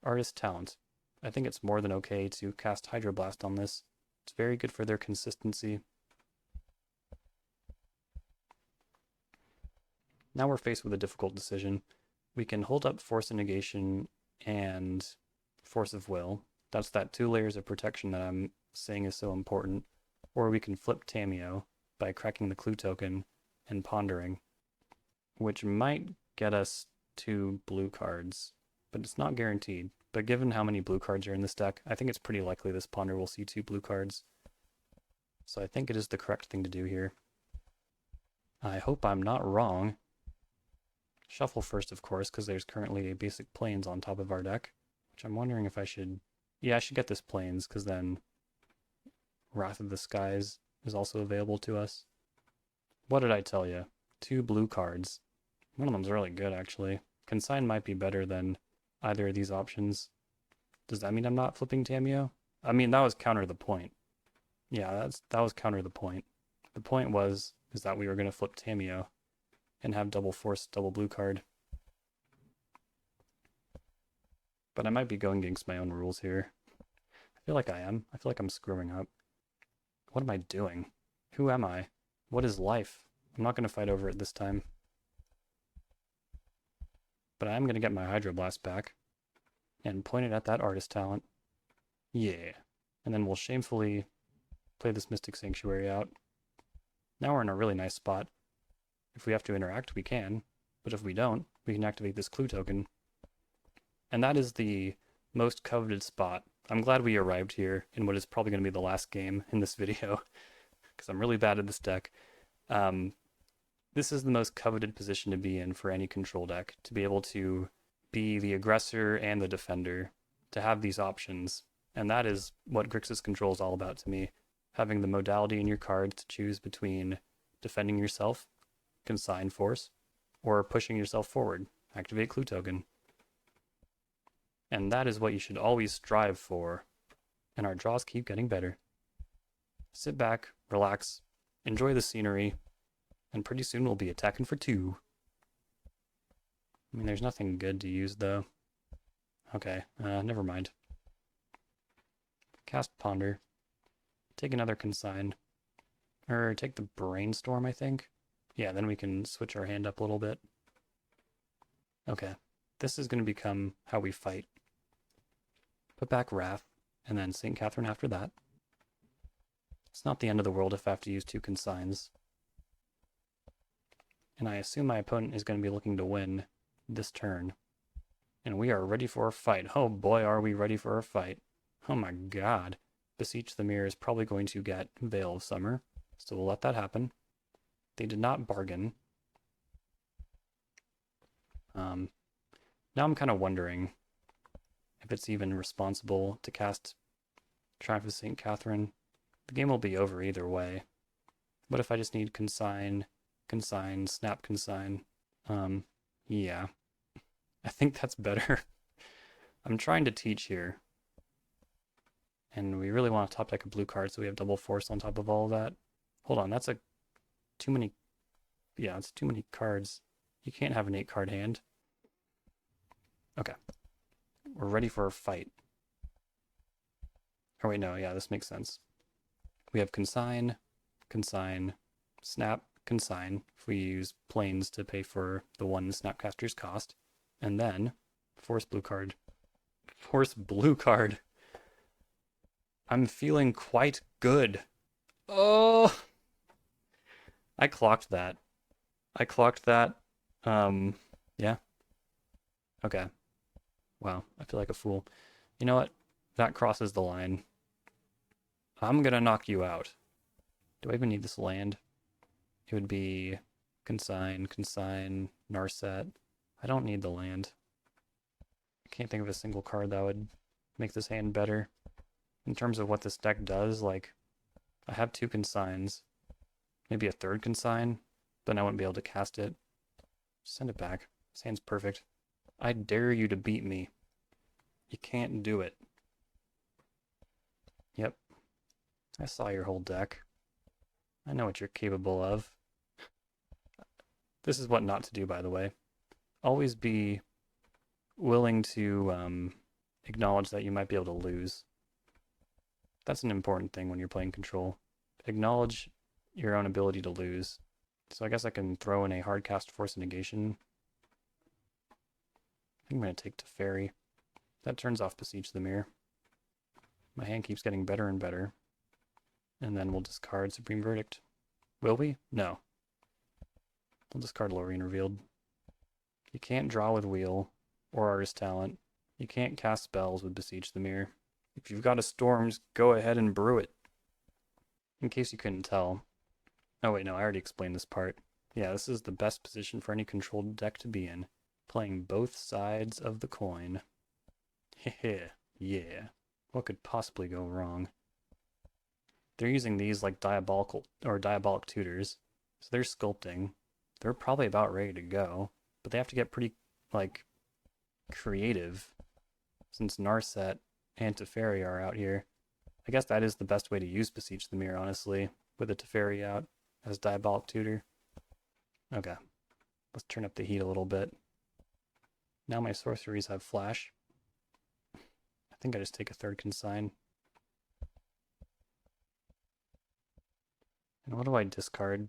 S1: Artist Talent. I think it's more than okay to cast Hydroblast on this. It's very good for their consistency. Now we're faced with a difficult decision. We can hold up Force of Negation and Force of Will. That's that 2 layers of protection that I'm saying is so important. Or we can flip Tamiyo by cracking the Clue token and pondering, which might get us 2 blue cards, but it's not guaranteed. But given how many blue cards are in this deck, I think it's pretty likely this Ponder will see 2 blue cards. So I think it is the correct thing to do here. I hope I'm not wrong. Shuffle first, of course, because there's currently a basic Plains on top of our deck, which I'm wondering if I should... Yeah, I should get this Plains, because then Wrath of the Skies is also available to us. What did I tell you? 2 blue cards. One of them's really good, actually. Consign might be better than either of these options. Does that mean I'm not flipping Tamiyo? I mean, that was counter the point. Yeah, that was counter the point. The point is that we were going to flip Tamiyo and have double force, double blue card. But I might be going against my own rules here. I feel like I am. I feel like I'm screwing up. What am I doing? Who am I? What is life? I'm not going to fight over it this time. But I am going to get my Hydroblast back and point it at that Artist Talent. Yeah. And then we'll shamefully play this Mystic Sanctuary out. Now we're in a really nice spot. If we have to interact, we can. But if we don't, we can activate this Clue token. And that is the most coveted spot. I'm glad we arrived here in what is probably going to be the last game in this video, because I'm really bad at this deck. This is the most coveted position to be in for any control deck, to be able to be the aggressor and the defender, to have these options. And that is what Grixis control is all about to me. Having the modality in your cards to choose between defending yourself, consign force, or pushing yourself forward, activate clue token. And that is what you should always strive for. And our draws keep getting better. Sit back, relax, enjoy the scenery, and pretty soon we'll be attacking for 2. I mean, there's nothing good to use, though. Okay, never mind. Cast Ponder. Take another Consign. Or take the Brainstorm, I think. Yeah, then we can switch our hand up a little bit. Okay, this is going to become how we fight. Put back Wrath, and then St. Catherine after that. It's not the end of the world if I have to use 2 Consigns. And I assume my opponent is going to be looking to win this turn. And we are ready for a fight. Oh boy, are we ready for a fight. Oh my god. Beseech the Mirror is probably going to get Veil of Summer, so we'll let that happen. They did not bargain. Now I'm kind of wondering if it's even responsible to cast Triumph of St. Catherine. The game will be over either way. What if I just need Consign, Consign, Snap Consign? Yeah. I think that's better. I'm trying to teach here. And we really want to top deck a blue card so we have double force on top of all of that. Hold on, that's too many... Yeah, it's too many cards. You can't have an 8-card hand. Okay. We're ready for a fight. Oh wait, no, yeah, this makes sense. We have Consign, Consign, Snap, Consign, if we use planes to pay for the 1 Snapcaster's cost. And then, Force blue card. Force blue card! I'm feeling quite good. Oh! I clocked that. Yeah. Okay. Wow, I feel like a fool. You know what? That crosses the line. I'm gonna knock you out. Do I even need this land? It would be Consign, Consign, Narset. I don't need the land. I can't think of a single card that would make this hand better. In terms of what this deck does, like, I have 2 Consigns. Maybe a 3rd Consign, then I wouldn't be able to cast it. Send it back. This hand's perfect. I dare you to beat me. You can't do it. Yep. I saw your whole deck. I know what you're capable of. This is what not to do, by the way. Always be willing to acknowledge that you might be able to lose. That's an important thing when you're playing control. Acknowledge your own ability to lose. So I guess I can throw in a hard cast Force Negation. I think I'm going to take Teferi. That turns off Beseech the Mirror. My hand keeps getting better and better. And then we'll discard Supreme Verdict. Will we? No. We'll discard Lorien Revealed. You can't draw with Wheel or Artist Talent. You can't cast spells with Beseech the Mirror. If you've got a Storms, go ahead and brew it. In case you couldn't tell. Oh wait, no, I already explained this part. Yeah, this is the best position for any controlled deck to be in. Playing both sides of the coin. Heh, yeah. What could possibly go wrong? They're using these like diabolic tutors. So they're sculpting. They're probably about ready to go. But they have to get pretty, like, creative. Since Narset and Teferi are out here. I guess that is the best way to use Beseech the Mirror, honestly. With a Teferi out as diabolic tutor. Okay. Let's turn up the heat a little bit. Now my sorceries have flash. I think I just take a 3rd Consign. And what do I discard?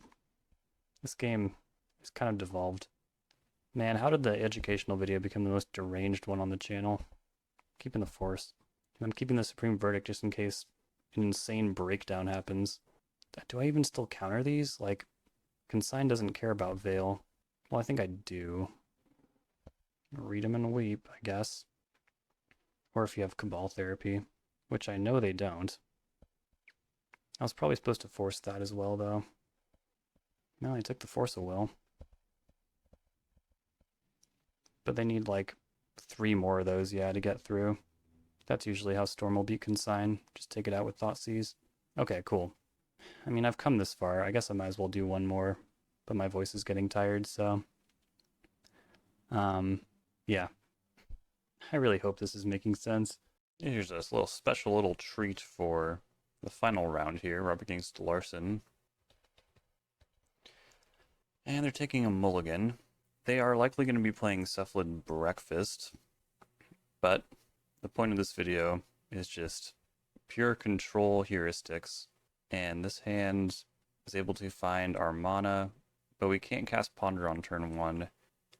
S1: This game is kind of devolved. Man, how did the educational video become the most deranged one on the channel? Keeping the Force. I'm keeping the Supreme Verdict just in case an insane breakdown happens. Do I even still counter these? Like, Consign doesn't care about Veil. Well, I think I do. Read 'em and weep, I guess. Or if you have Cabal Therapy, which I know they don't. I was probably supposed to force that as well, though. No, I took the Force of Will. But they need, like, 3 more of those, yeah, to get through. That's usually how Storm will be consigned. Just take it out with Thoughtseize. Okay, cool. I mean, I've come this far. I guess I might as well do one more, but my voice is getting tired, so... yeah. I really hope this is making sense. Here's this little special little treat for the final round here. We're up against Larson. And they're taking a mulligan. They are likely going to be playing Cephalid Breakfast, but the point of this video is just pure control heuristics, and this hand is able to find our mana, but we can't cast Ponder on turn 1.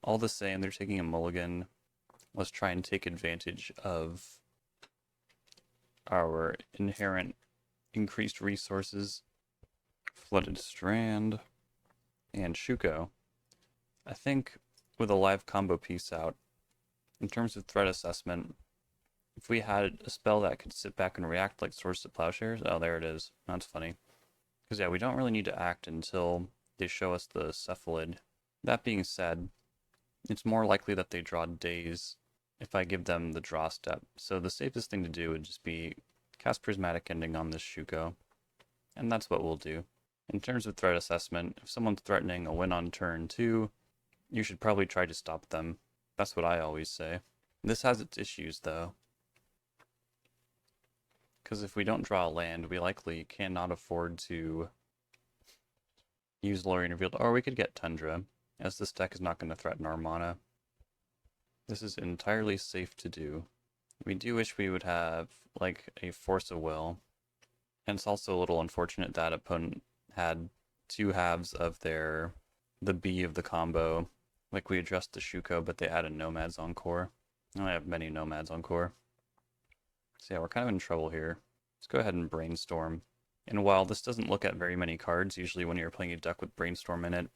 S1: All the same, they're taking a mulligan. Let's try and take advantage of our inherent increased resources. Flooded Strand and Shuko. I think with a live combo piece out, in terms of threat assessment, if we had a spell that could sit back and react like Swords to Plowshares, oh, there it is. That's funny. Because, yeah, we don't really need to act until they show us the Cephalid. That being said, it's more likely that they draw Daze if I give them the draw step. So the safest thing to do would just be cast Prismatic Ending on this Shuko. And that's what we'll do. In terms of threat assessment, if someone's threatening a win on turn 2, you should probably try to stop them. That's what I always say. This has its issues, though. Because if we don't draw a land, we likely cannot afford to use Lorien Revealed, or we could get Tundra, as this deck is not going to threaten our mana. This is entirely safe to do. We do wish we would have, like, a Force of Will. And it's also a little unfortunate that opponent had 2 halves of the B of the combo. Like, we addressed the Shuko, but they added Nomads Encore. I have many Nomads Encore. So yeah, we're kind of in trouble here. Let's go ahead and Brainstorm. And while this doesn't look at very many cards, usually when you're playing a deck with Brainstorm in it,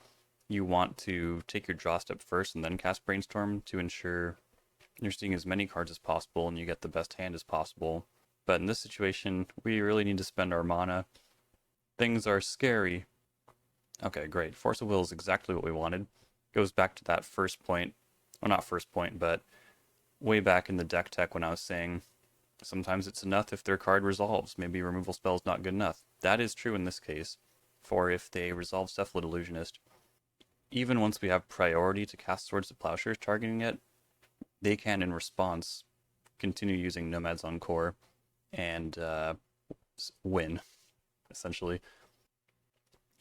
S1: you want to take your draw step first and then cast Brainstorm to ensure you're seeing as many cards as possible and you get the best hand as possible. But in this situation, we really need to spend our mana. Things are scary. Okay, great. Force of Will is exactly what we wanted. Goes back to that first point. Well, not first point, but way back in the deck tech when I was saying sometimes it's enough if their card resolves. Maybe removal spell is not good enough. That is true in this case. For if they resolve Cephalid Illusionist, even once we have priority to cast Swords to Plowshares targeting it, they can, in response, continue using Nomads Encore and win, essentially.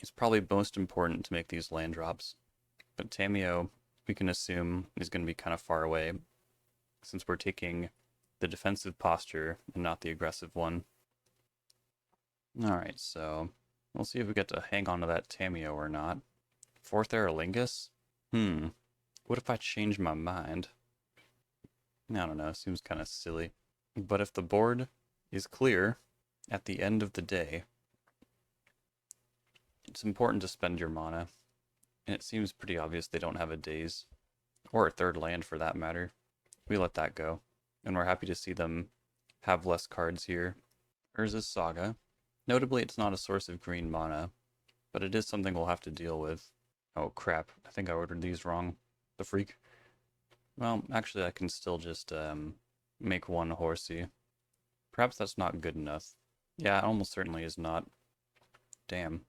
S1: It's probably most important to make these land drops. But Tamiyo, we can assume, is going to be kind of far away, since we're taking the defensive posture and not the aggressive one. Alright, so we'll see if we get to hang on to that Tamiyo or not. 4th Aerolingus? What if I change my mind? I don't know, seems kind of silly. But if the board is clear at the end of the day, it's important to spend your mana. And it seems pretty obvious they don't have a Daze, or a 3rd land for that matter. We let that go. And we're happy to see them have less cards here. Urza's Saga. Notably, it's not a source of green mana, but it is something we'll have to deal with. Oh crap, I think I ordered these wrong. The freak. Well, actually I can still just make 1 Horsey. Perhaps that's not good enough. Yeah, it almost certainly is not. Damn.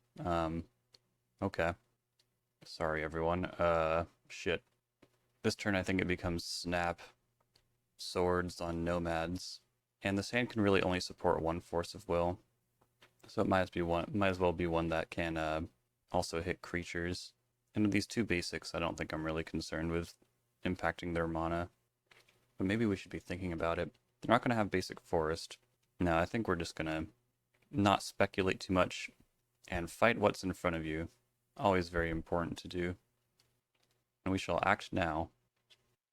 S1: Okay. Sorry everyone. Shit. This turn I think it becomes Snap, Swords on Nomads, and this hand can really only support 1 Force of Will, so it might as well be one that can also hit creatures. And with these 2 basics, I don't think I'm really concerned with impacting their mana, but maybe we should be thinking about it. They're not going to have basic Forest. No, I think we're just going to not speculate too much and fight what's in front of you. Always very important to do. And we shall act now.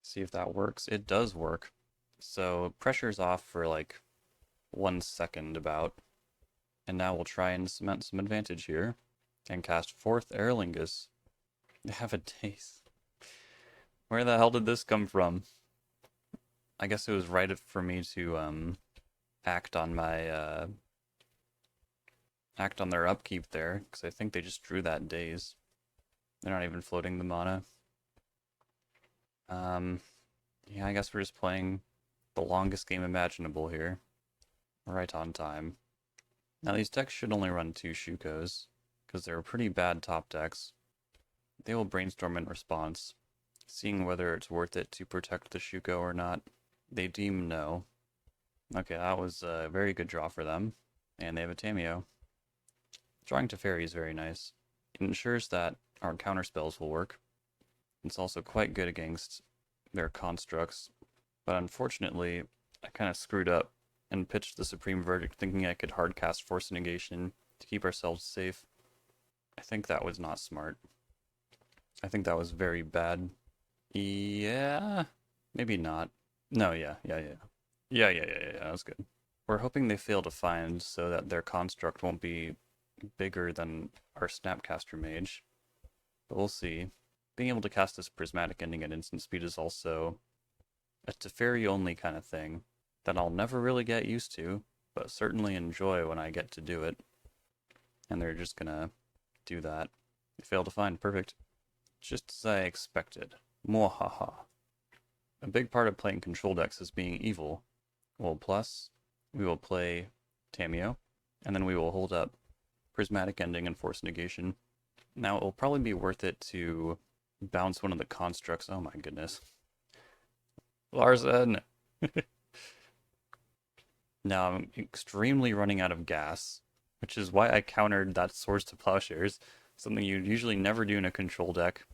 S1: See if that works. It does work. So pressure's off for like 1 second about. And now we'll try and cement some advantage here. And cast 4th Aerolingus. They have a Daze. Where the hell did this come from? I guess it was right for me to act on my act on their upkeep there, because I think they just drew that Daze. They're not even floating the mana. Yeah, I guess we're just playing the longest game imaginable here. Right on time. Now these decks should only run 2 Shukos, because they're pretty bad top decks. They will brainstorm in response, seeing whether it's worth it to protect the Shuko or not. They deem no. Okay, that was a very good draw for them. And they have a Tameo. Drawing Teferi is very nice. It ensures that our counterspells will work. It's also quite good against their constructs. But unfortunately, I kind of screwed up and pitched the Supreme Verdict thinking I could hardcast Force Negation to keep ourselves safe. I think that was not smart. I think that was very bad. Yeah, maybe not. No, yeah. That's good. We're hoping they fail to find so that their construct won't be bigger than our Snapcaster Mage. But we'll see. Being able to cast this Prismatic Ending at instant speed is also a Teferi only kind of thing that I'll never really get used to, but certainly enjoy when I get to do it. And they're just gonna do that. They fail to find. Perfect. Just as I expected. Mwahaha. A big part of playing control decks is being evil. Well, plus, we will play Tameo, and then we will hold up Prismatic Ending and Force Negation. Now, it will probably be worth it to bounce one of the constructs. Oh my goodness. Larsen! Now, I'm extremely running out of gas, which is why I countered that Swords to Plowshares, something you'd usually never do in a control deck.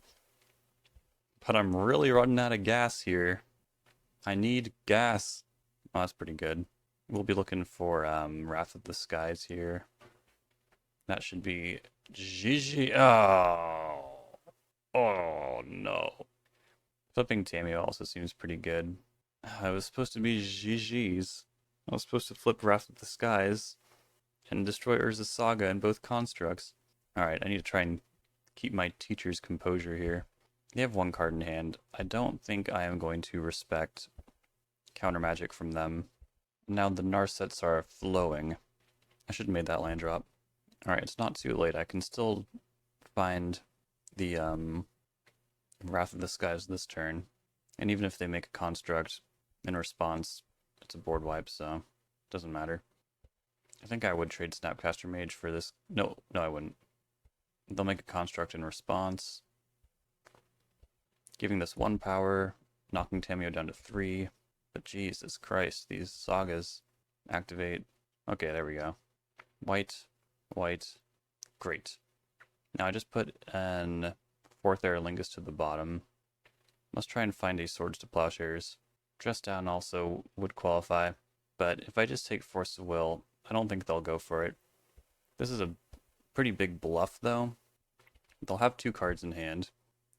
S1: But I'm really running out of gas here. I need gas. Oh, that's pretty good. We'll be looking for Wrath of the Skies here. That should be GG. Oh no. Flipping Tameo also seems pretty good. I was supposed to be GG's. I was supposed to flip Wrath of the Skies and destroy Urza's Saga in both constructs. Alright, I need to try and keep my teacher's composure here. They have one card in hand. I don't think I am going to respect counter magic from them. Now the Narsets are flowing. I should have made that land drop. Alright, it's not too late. I can still find the Wrath of the Skies this turn. And even if they make a construct in response, it's a board wipe, so it doesn't matter. I think I would trade Snapcaster Mage for this. No, I wouldn't. They'll make a construct in response, giving this 1 power, knocking Tameo down to 3. But Jesus Christ, these sagas activate. Okay, there we go. White, great. Now I just put an 4th Aerolingus to the bottom. Let's try and find a Swords to Plowshares. Dress Down also would qualify, but if I just take Force of Will, I don't think they'll go for it. This is a pretty big bluff, though. They'll have 2 cards in hand,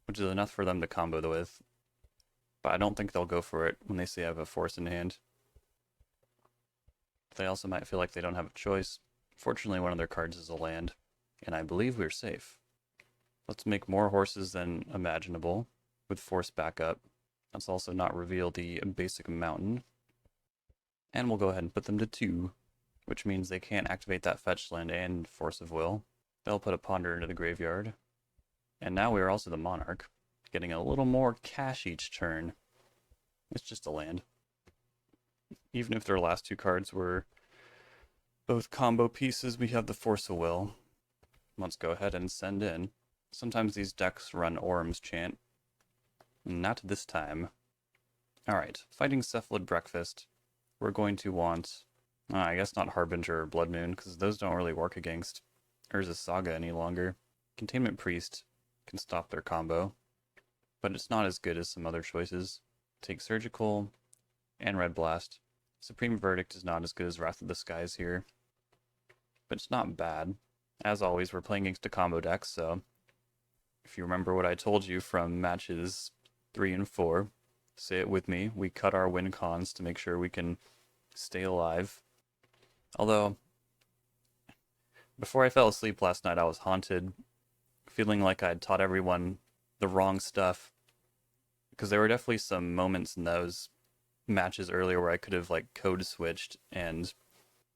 S1: which is enough for them to combo with. But I don't think they'll go for it when they say I have a Force in hand. They also might feel like they don't have a choice. Fortunately, one of their cards is a land, and I believe we're safe. Let's make more horses than imaginable, with Force backup. Let's also not reveal the basic mountain. And we'll go ahead and put them to 2, which means they can't activate that fetch land and Force of Will. They'll put a Ponder into the graveyard. And now we are also the Monarch, getting a little more cash each turn. It's just a land. Even if their last 2 cards were both combo pieces, we have the Force of Will. Let's go ahead and send in. Sometimes these decks run Orm's Chant. Not this time. Alright, fighting Cephalid Breakfast. We're going to want, I guess not Harbinger or Blood Moon, because those don't really work against Urza's Saga any longer. Containment Priest can stop their combo, but it's not as good as some other choices. Take Surgical and Red Blast. Supreme Verdict is not as good as Wrath of the Skies here, but it's not bad. As always, we're playing against a combo deck, so if you remember what I told you from matches 3 and 4, say it with me, we cut our win cons to make sure we can stay alive. Although, before I fell asleep last night, I was haunted, feeling like I'd taught everyone the wrong stuff, because there were definitely some moments in those matches earlier where I could have like code switched and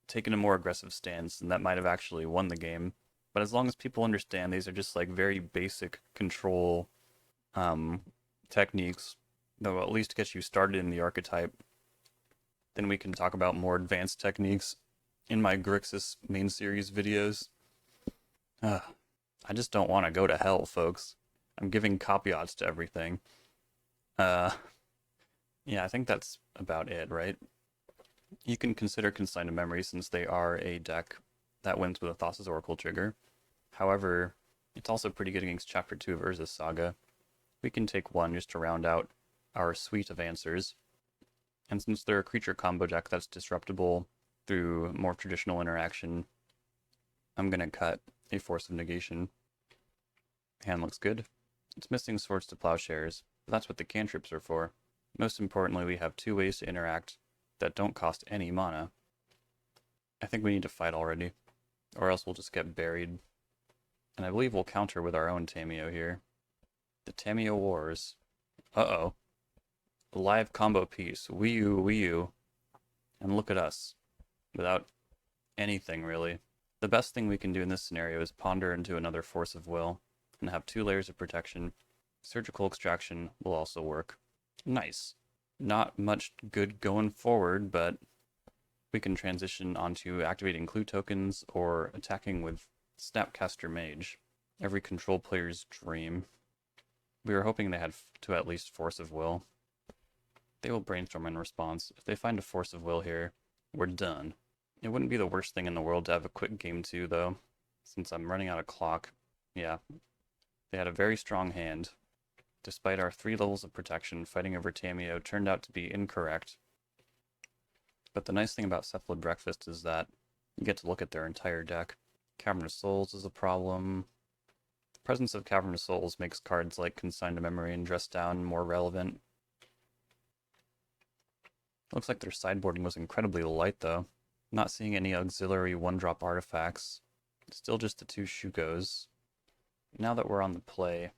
S1: taken a more aggressive stance, and that might have actually won the game. But as long as people understand these are just like very basic control techniques, Though at least get you started in the archetype. Then we can talk about more advanced techniques in my Grixis main series videos. I just don't want to go to hell, folks. I'm giving caveats to everything. Yeah, I think that's about it, right? You can consider Consigned to Memory since they are a deck that wins with a Thassa's Oracle trigger. However, it's also pretty good against Chapter 2 of Urza's Saga. We can take one just to round out our suite of answers. And since they're a creature combo deck that's disruptible through more traditional interaction, I'm going to cut a Force of Negation. Hand looks good. It's missing Swords to Plowshares, but that's what the cantrips are for. Most importantly, we have two ways to interact that don't cost any mana. I think we need to fight already, or else we'll just get buried. And I believe we'll counter with our own Tamiyo here. The Tamiyo Wars. Uh-oh. A live combo piece. Wii U. And look at us. Without anything, really. The best thing we can do in this scenario is ponder into another Force of Will, and have 2 layers of protection. Surgical Extraction will also work. Nice. Not much good going forward, but we can transition onto activating clue tokens or attacking with Snapcaster Mage. Every control player's dream. We were hoping they had to at least Force of Will. They will brainstorm in response. If they find a Force of Will here, we're done. It wouldn't be the worst thing in the world to have a quick game 2, though, since I'm running out of clock. Yeah. They had a very strong hand. Despite our 3 levels of protection, fighting over Tamiyo turned out to be incorrect. But the nice thing about Cephalid Breakfast is that you get to look at their entire deck. Cavernous Souls is a problem. The presence of Cavernous Souls makes cards like Consigned to Memory and Dress Down more relevant. Looks like their sideboarding was incredibly light, though. Not seeing any auxiliary 1-drop artifacts. Still just the 2 Shukos. Now that we're on the play,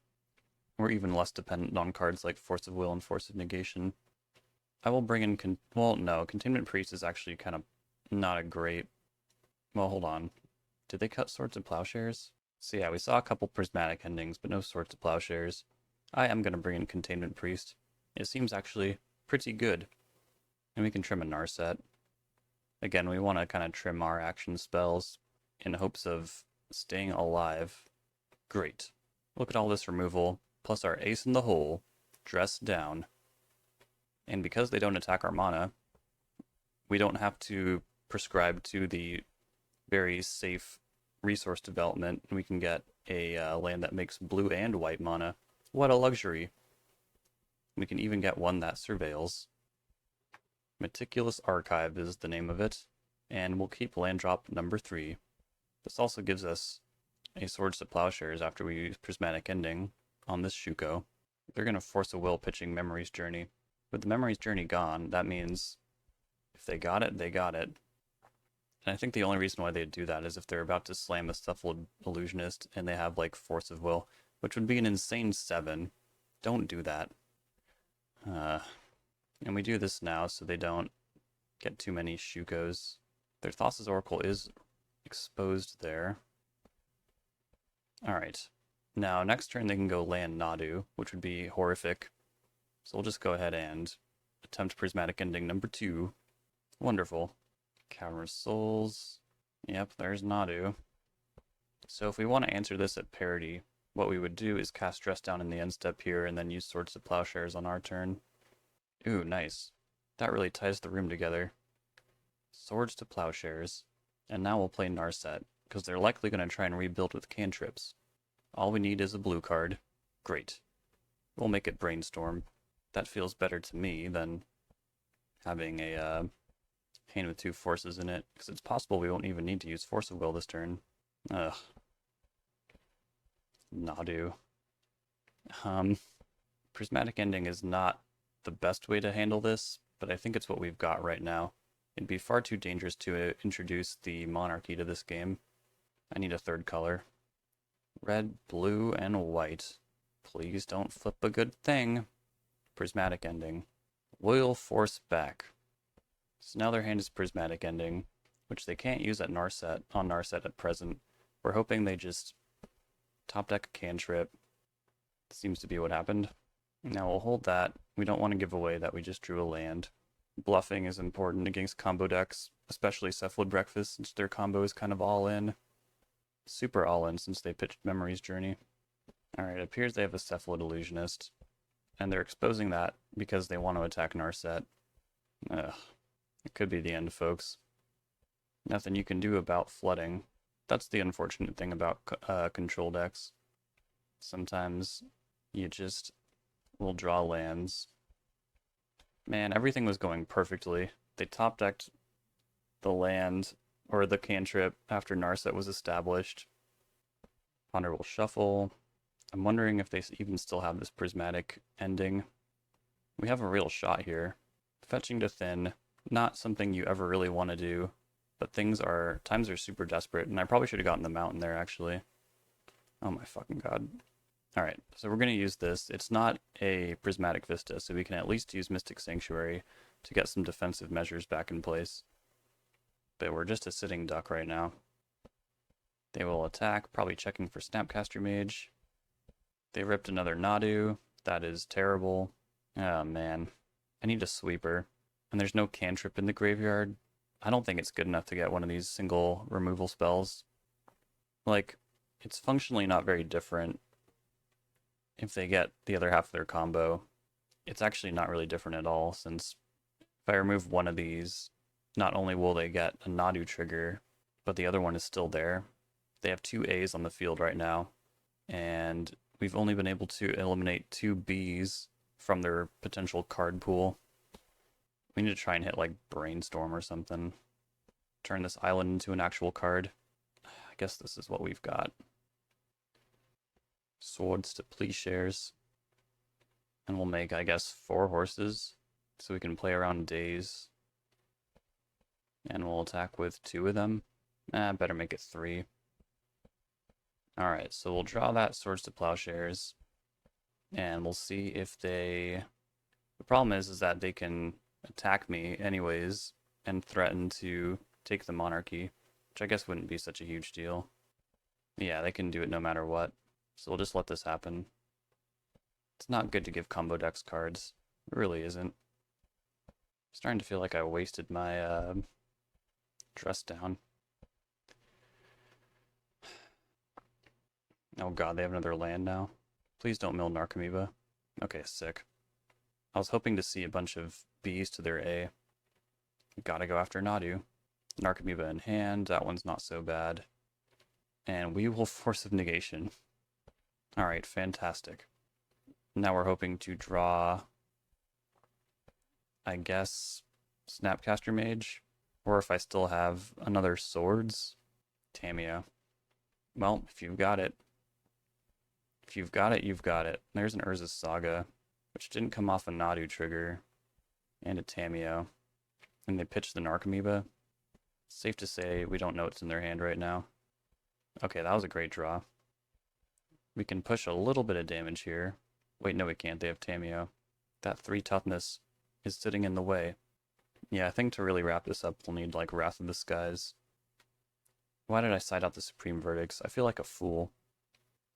S1: we're even less dependent on cards like Force of Will and Force of Negation. I will bring in Containment Priest is actually kind of not a great... Well, hold on. Did they cut Swords to Plowshares? So yeah, we saw a couple prismatic endings, but no Swords to Plowshares. I am going to bring in Containment Priest. It seems actually pretty good. And we can trim a Narset. Again, we want to kind of trim our action spells in hopes of staying alive. Great. Look at all this removal, plus our ace in the hole, Dress Down. And because they don't attack our mana, we don't have to prescribe to the very safe resource development. We can get a land that makes blue and white mana. What a luxury. We can even get one that surveils. Meticulous Archive is the name of it, and we'll keep land drop number 3. This also gives us a Swords to Plowshares after we use Prismatic Ending on this Shuko. They're going to Force a Will pitching Memory's Journey. With the Memory's Journey gone, that means if they got it, they got it. And I think the only reason why they'd do that is if they're about to slam a Cephalid Illusionist and they have like Force of Will, which would be an insane 7. Don't do that. And we do this now so they don't get too many Shukos. Their Thassa's Oracle is exposed there. Alright. Now, next turn they can go land Nadu, which would be horrific. So we'll just go ahead and attempt Prismatic Ending number 2. Wonderful. Cavernous Souls. Yep, there's Nadu. So if we want to answer this at parity, what we would do is cast Dress Down in the end step here and then use Swords to Plowshares on our turn. Ooh, nice. That really ties the room together. Swords to Plowshares. And now we'll play Narset, because they're likely going to try and rebuild with cantrips. All we need is a blue card. Great. We'll make it Brainstorm. That feels better to me than having a hand with 2 forces in it, because it's possible we won't even need to use Force of Will this turn. Ugh. Nadu. Prismatic Ending is not the best way to handle this, but I think it's what we've got right now. It'd be far too dangerous to introduce the monarchy to this game. I need a 3rd color. Red, blue, and white. Please don't flip a good thing. Prismatic Ending. Loyal Force back. So now their hand is Prismatic Ending, which they can't use on Narset at present. We're hoping they just top deck a cantrip. Seems to be what happened. Now we'll hold that. We don't want to give away that we just drew a land. Bluffing is important against combo decks, especially Cephalid Breakfast, since their combo is kind of all in. Super all in since they pitched Memory's Journey. Alright, it appears they have a Cephalid Illusionist, and they're exposing that because they want to attack Narset. Ugh. It could be the end, folks. Nothing you can do about flooding. That's the unfortunate thing about control decks. Sometimes you just will draw lands. Man, everything was going perfectly. They top decked the land, or the cantrip, after Narset was established. Ponder will shuffle. I'm wondering if they even still have this prismatic ending. We have a real shot here. Fetching to thin, not something you ever really want to do, but times are super desperate, and I probably should have gotten the mountain there, actually. Oh my fucking god. Alright, so we're going to use this. It's not a prismatic vista, so we can at least use Mystic Sanctuary to get some defensive measures back in place. But we're just a sitting duck right now. They will attack, probably checking for Snapcaster Mage. They ripped another Nadu. That is terrible. Oh man. I need a sweeper. And there's no cantrip in the graveyard. I don't think it's good enough to get one of these single removal spells. Like, it's functionally not very different if they get the other half of their combo. It's actually not really different at all, since if I remove one of these, not only will they get a Nadu trigger, but the other one is still there. They have 2 A's on the field right now, and we've only been able to eliminate 2 B's from their potential card pool. We need to try and hit like Brainstorm or something. Turn this island into an actual card. I guess this is what we've got. Swords to Plowshares. And we'll make, I guess, 4 horses, so we can play around days. And we'll attack with 2 of them. Better make it 3. Alright, so we'll draw that Swords to Plowshares. And we'll see if they... The problem is that they can attack me anyways and threaten to take the monarchy, which I guess wouldn't be such a huge deal. Yeah, they can do it no matter what. So we'll just let this happen. It's not good to give combo decks cards. It really isn't. Starting to feel like I wasted my dress down. Oh god, they have another land now. Please don't mill Narcomoeba. Okay, sick. I was hoping to see a bunch of B's to their A. Gotta go after Nadu. Narcomoeba in hand, that one's not so bad. And we will Force of Negation. Alright, fantastic. Now we're hoping to draw, I guess, Snapcaster Mage. Or if I still have another Swords, Tamiyo. Well, if you've got it. If you've got it, you've got it. There's an Urza's Saga, which didn't come off a Nadu trigger, and a Tamiyo. And they pitched the Narcomoeba. Safe to say we don't know what's in their hand right now. Okay, that was a great draw. We can push a little bit of damage here. Wait, no we can't, they have Tamiyo. That 3 toughness is sitting in the way. Yeah, I think to really wrap this up, we'll need like Wrath of the Skies. Why did I side out the Supreme Verdicts? I feel like a fool.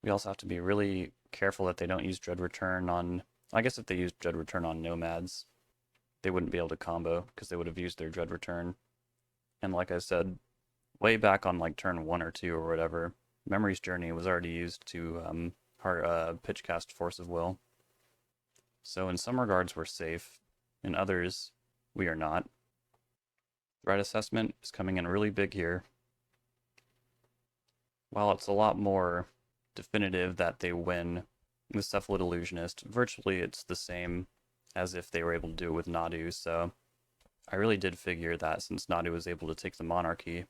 S1: We also have to be really careful that they don't use Dread Return on... I guess if they used Dread Return on Nomads, they wouldn't be able to combo, because they would have used their Dread Return. And like I said, way back on like turn 1 or 2 or whatever, Memory's Journey was already used to pitchcast Force of Will. So in some regards we're safe, in others we are not. Threat Assessment is coming in really big here. While it's a lot more definitive that they win the Cephalid Illusionist, virtually it's the same as if they were able to do it with Nadu, so I really did figure that since Nadu was able to take the monarchy,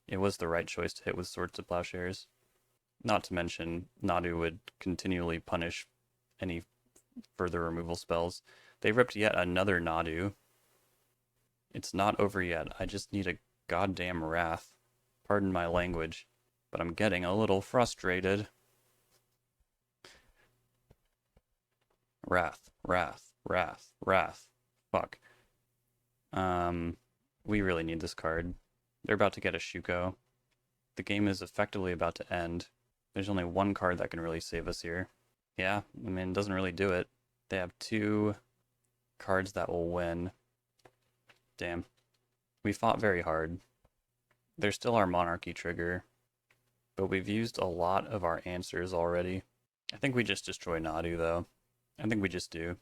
S1: it was the right choice to hit with Swords to Plowshares. Not to mention, Nadu would continually punish any further removal spells. They ripped yet another Nadu. It's not over yet. I just need a goddamn Wrath. Pardon my language, but I'm getting a little frustrated. Wrath, Wrath, Wrath, Wrath. Fuck. We really need this card. They're about to get a Shuko. The game is effectively about to end. There's only one card that can really save us here. Yeah, I mean, it doesn't really do it. They have 2 cards that will win. Damn. We fought very hard. There's still our Monarchy trigger, but we've used a lot of our answers already. I think we just destroy Nadu, though. I think we just do.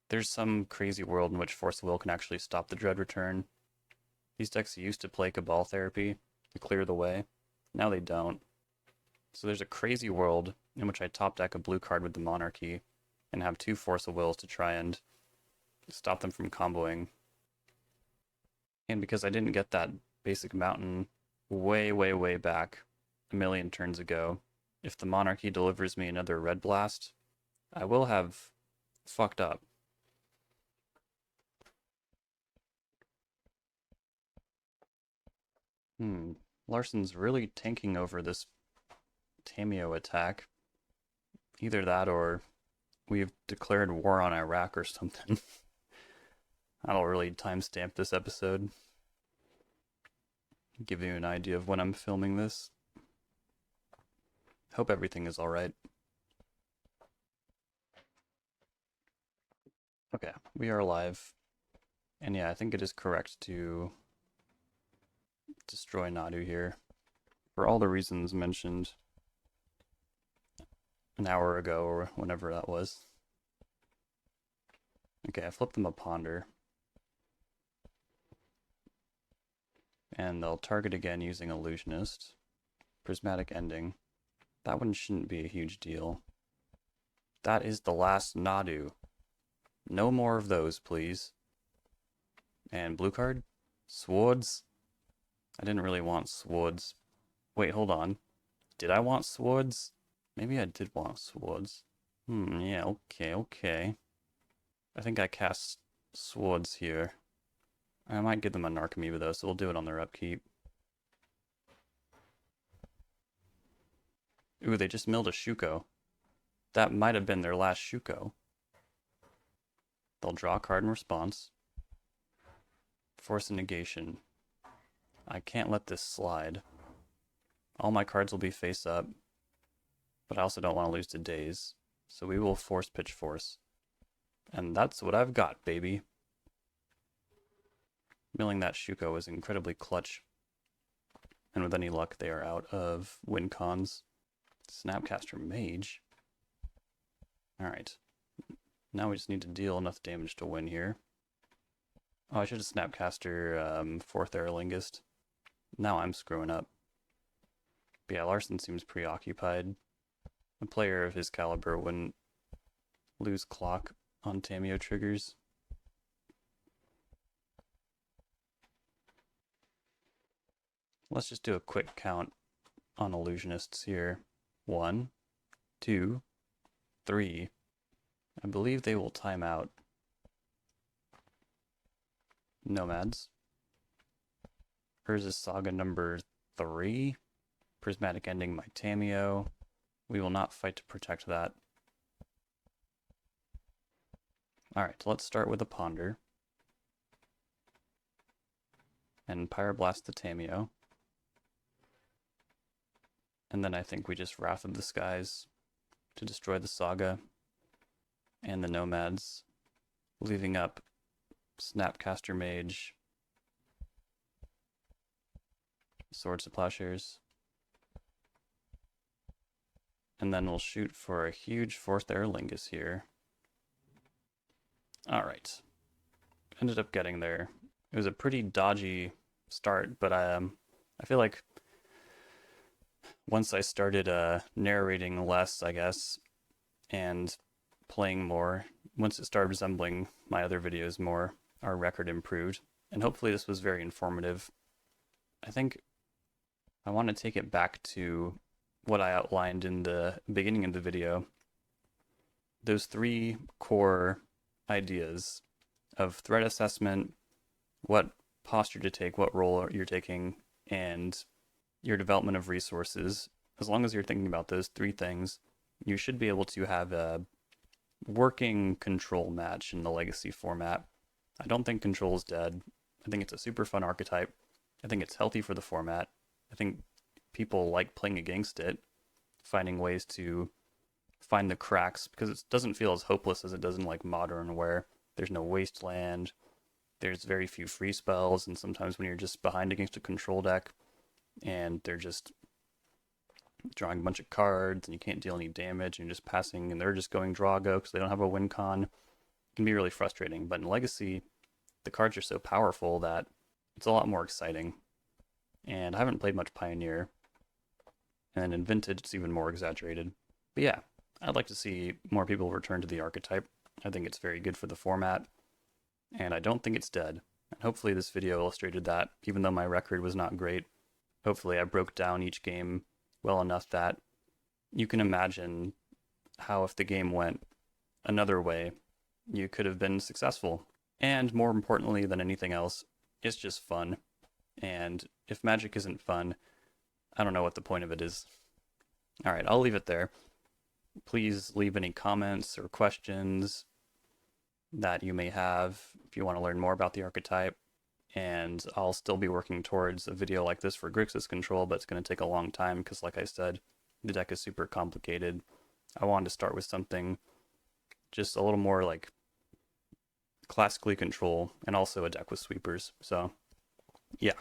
S1: There's some crazy world in which Force of Will can actually stop the Dread return. These decks used to play Cabal Therapy to clear the way. Now they don't. So there's a crazy world in which I top deck a blue card with the Monarchy and have 2 Force of Wills to try and stop them from comboing. And because I didn't get that basic mountain way back a million turns ago, if the Monarchy delivers me another Red Blast, I will have fucked up. Larson's really tanking over this Tamiyo attack. Either that or we've declared war on Iraq or something. I'll really timestamp this episode. Give you an idea of when I'm filming this. Hope everything is alright. Okay, we are live. And yeah, I think it is correct to destroy Nadu here. For all the reasons mentioned an hour ago or whenever that was. Okay, I flipped them a Ponder. And they'll target again using Illusionist. Prismatic Ending. That one shouldn't be a huge deal. That is the last Nadu. No more of those, please. And blue card? Swords? I didn't really want swords. Wait, hold on. Did I want swords? Maybe I did want swords. Yeah, okay. I think I cast swords here. I might give them a Narcomoeba though, so we'll do it on their upkeep. Ooh, they just milled a Shuko. That might have been their last Shuko. They'll draw a card in response. Force a negation. I can't let this slide. All my cards will be face up, but I also don't want to lose to Daze, so we will force Pitch Force. And that's what I've got, baby. Milling that Shuko is incredibly clutch. And with any luck, they are out of win cons. Snapcaster Mage. Alright. Now we just need to deal enough damage to win here. Oh, I should have Snapcaster 4th Aerolingist. Now I'm screwing up. But yeah, Larson seems preoccupied. A player of his caliber wouldn't lose clock on Tamiyo triggers. Let's just do a quick count on Illusionists here. 1, 2, 3. I believe they will time out. Nomads. Urza's Saga number 3. Prismatic Ending by Tamiyo. We will not fight to protect that. Alright, let's start with a Ponder. And Pyroblast the Tamiyo. And then I think we just Wrath of the Skies to destroy the Saga and the Nomads, leaving up Snapcaster Mage, Swords to Plowshares, and then we'll shoot for a huge 4th Aerolingist here. Alright, ended up getting there. It was a pretty dodgy start, but I feel like once I started narrating less, I guess, and playing more, once it started resembling my other videos more, our record improved. And hopefully this was very informative. I think I want to take it back to what I outlined in the beginning of the video. Those 3 core ideas of threat assessment, what posture to take, what role you're taking, and your development of resources. As long as you're thinking about those 3 things, you should be able to have a working control match in the Legacy format. I don't think control is dead. I think it's a super fun archetype. I think it's healthy for the format. I think people like playing against it, finding ways to find the cracks, because it doesn't feel as hopeless as it does in like Modern, where there's no wasteland, there's very few free spells, and sometimes when you're just behind against a control deck and they're just drawing a bunch of cards and you can't deal any damage and you're just passing and they're just going draw go because they don't have a win con, it can be really frustrating. But in Legacy, the cards are so powerful that it's a lot more exciting. And I haven't played much Pioneer, and in Vintage it's even more exaggerated. But yeah, I'd like to see more people return to the archetype. I think it's very good for the format, and I don't think it's dead. And hopefully this video illustrated that, even though my record was not great. Hopefully I broke down each game well enough that you can imagine how, if the game went another way, you could have been successful. And more importantly than anything else, it's just fun. And if Magic isn't fun, I don't know what the point of it is. Alright, I'll leave it there. Please leave any comments or questions that you may have if you want to learn more about the archetype. And I'll still be working towards a video like this for Grixis control, but it's going to take a long time because, like I said, the deck is super complicated. I wanted to start with something just a little more like classically control, and also a deck with sweepers. So yeah,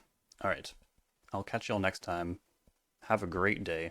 S1: alright. I'll catch y'all next time. Have a great day.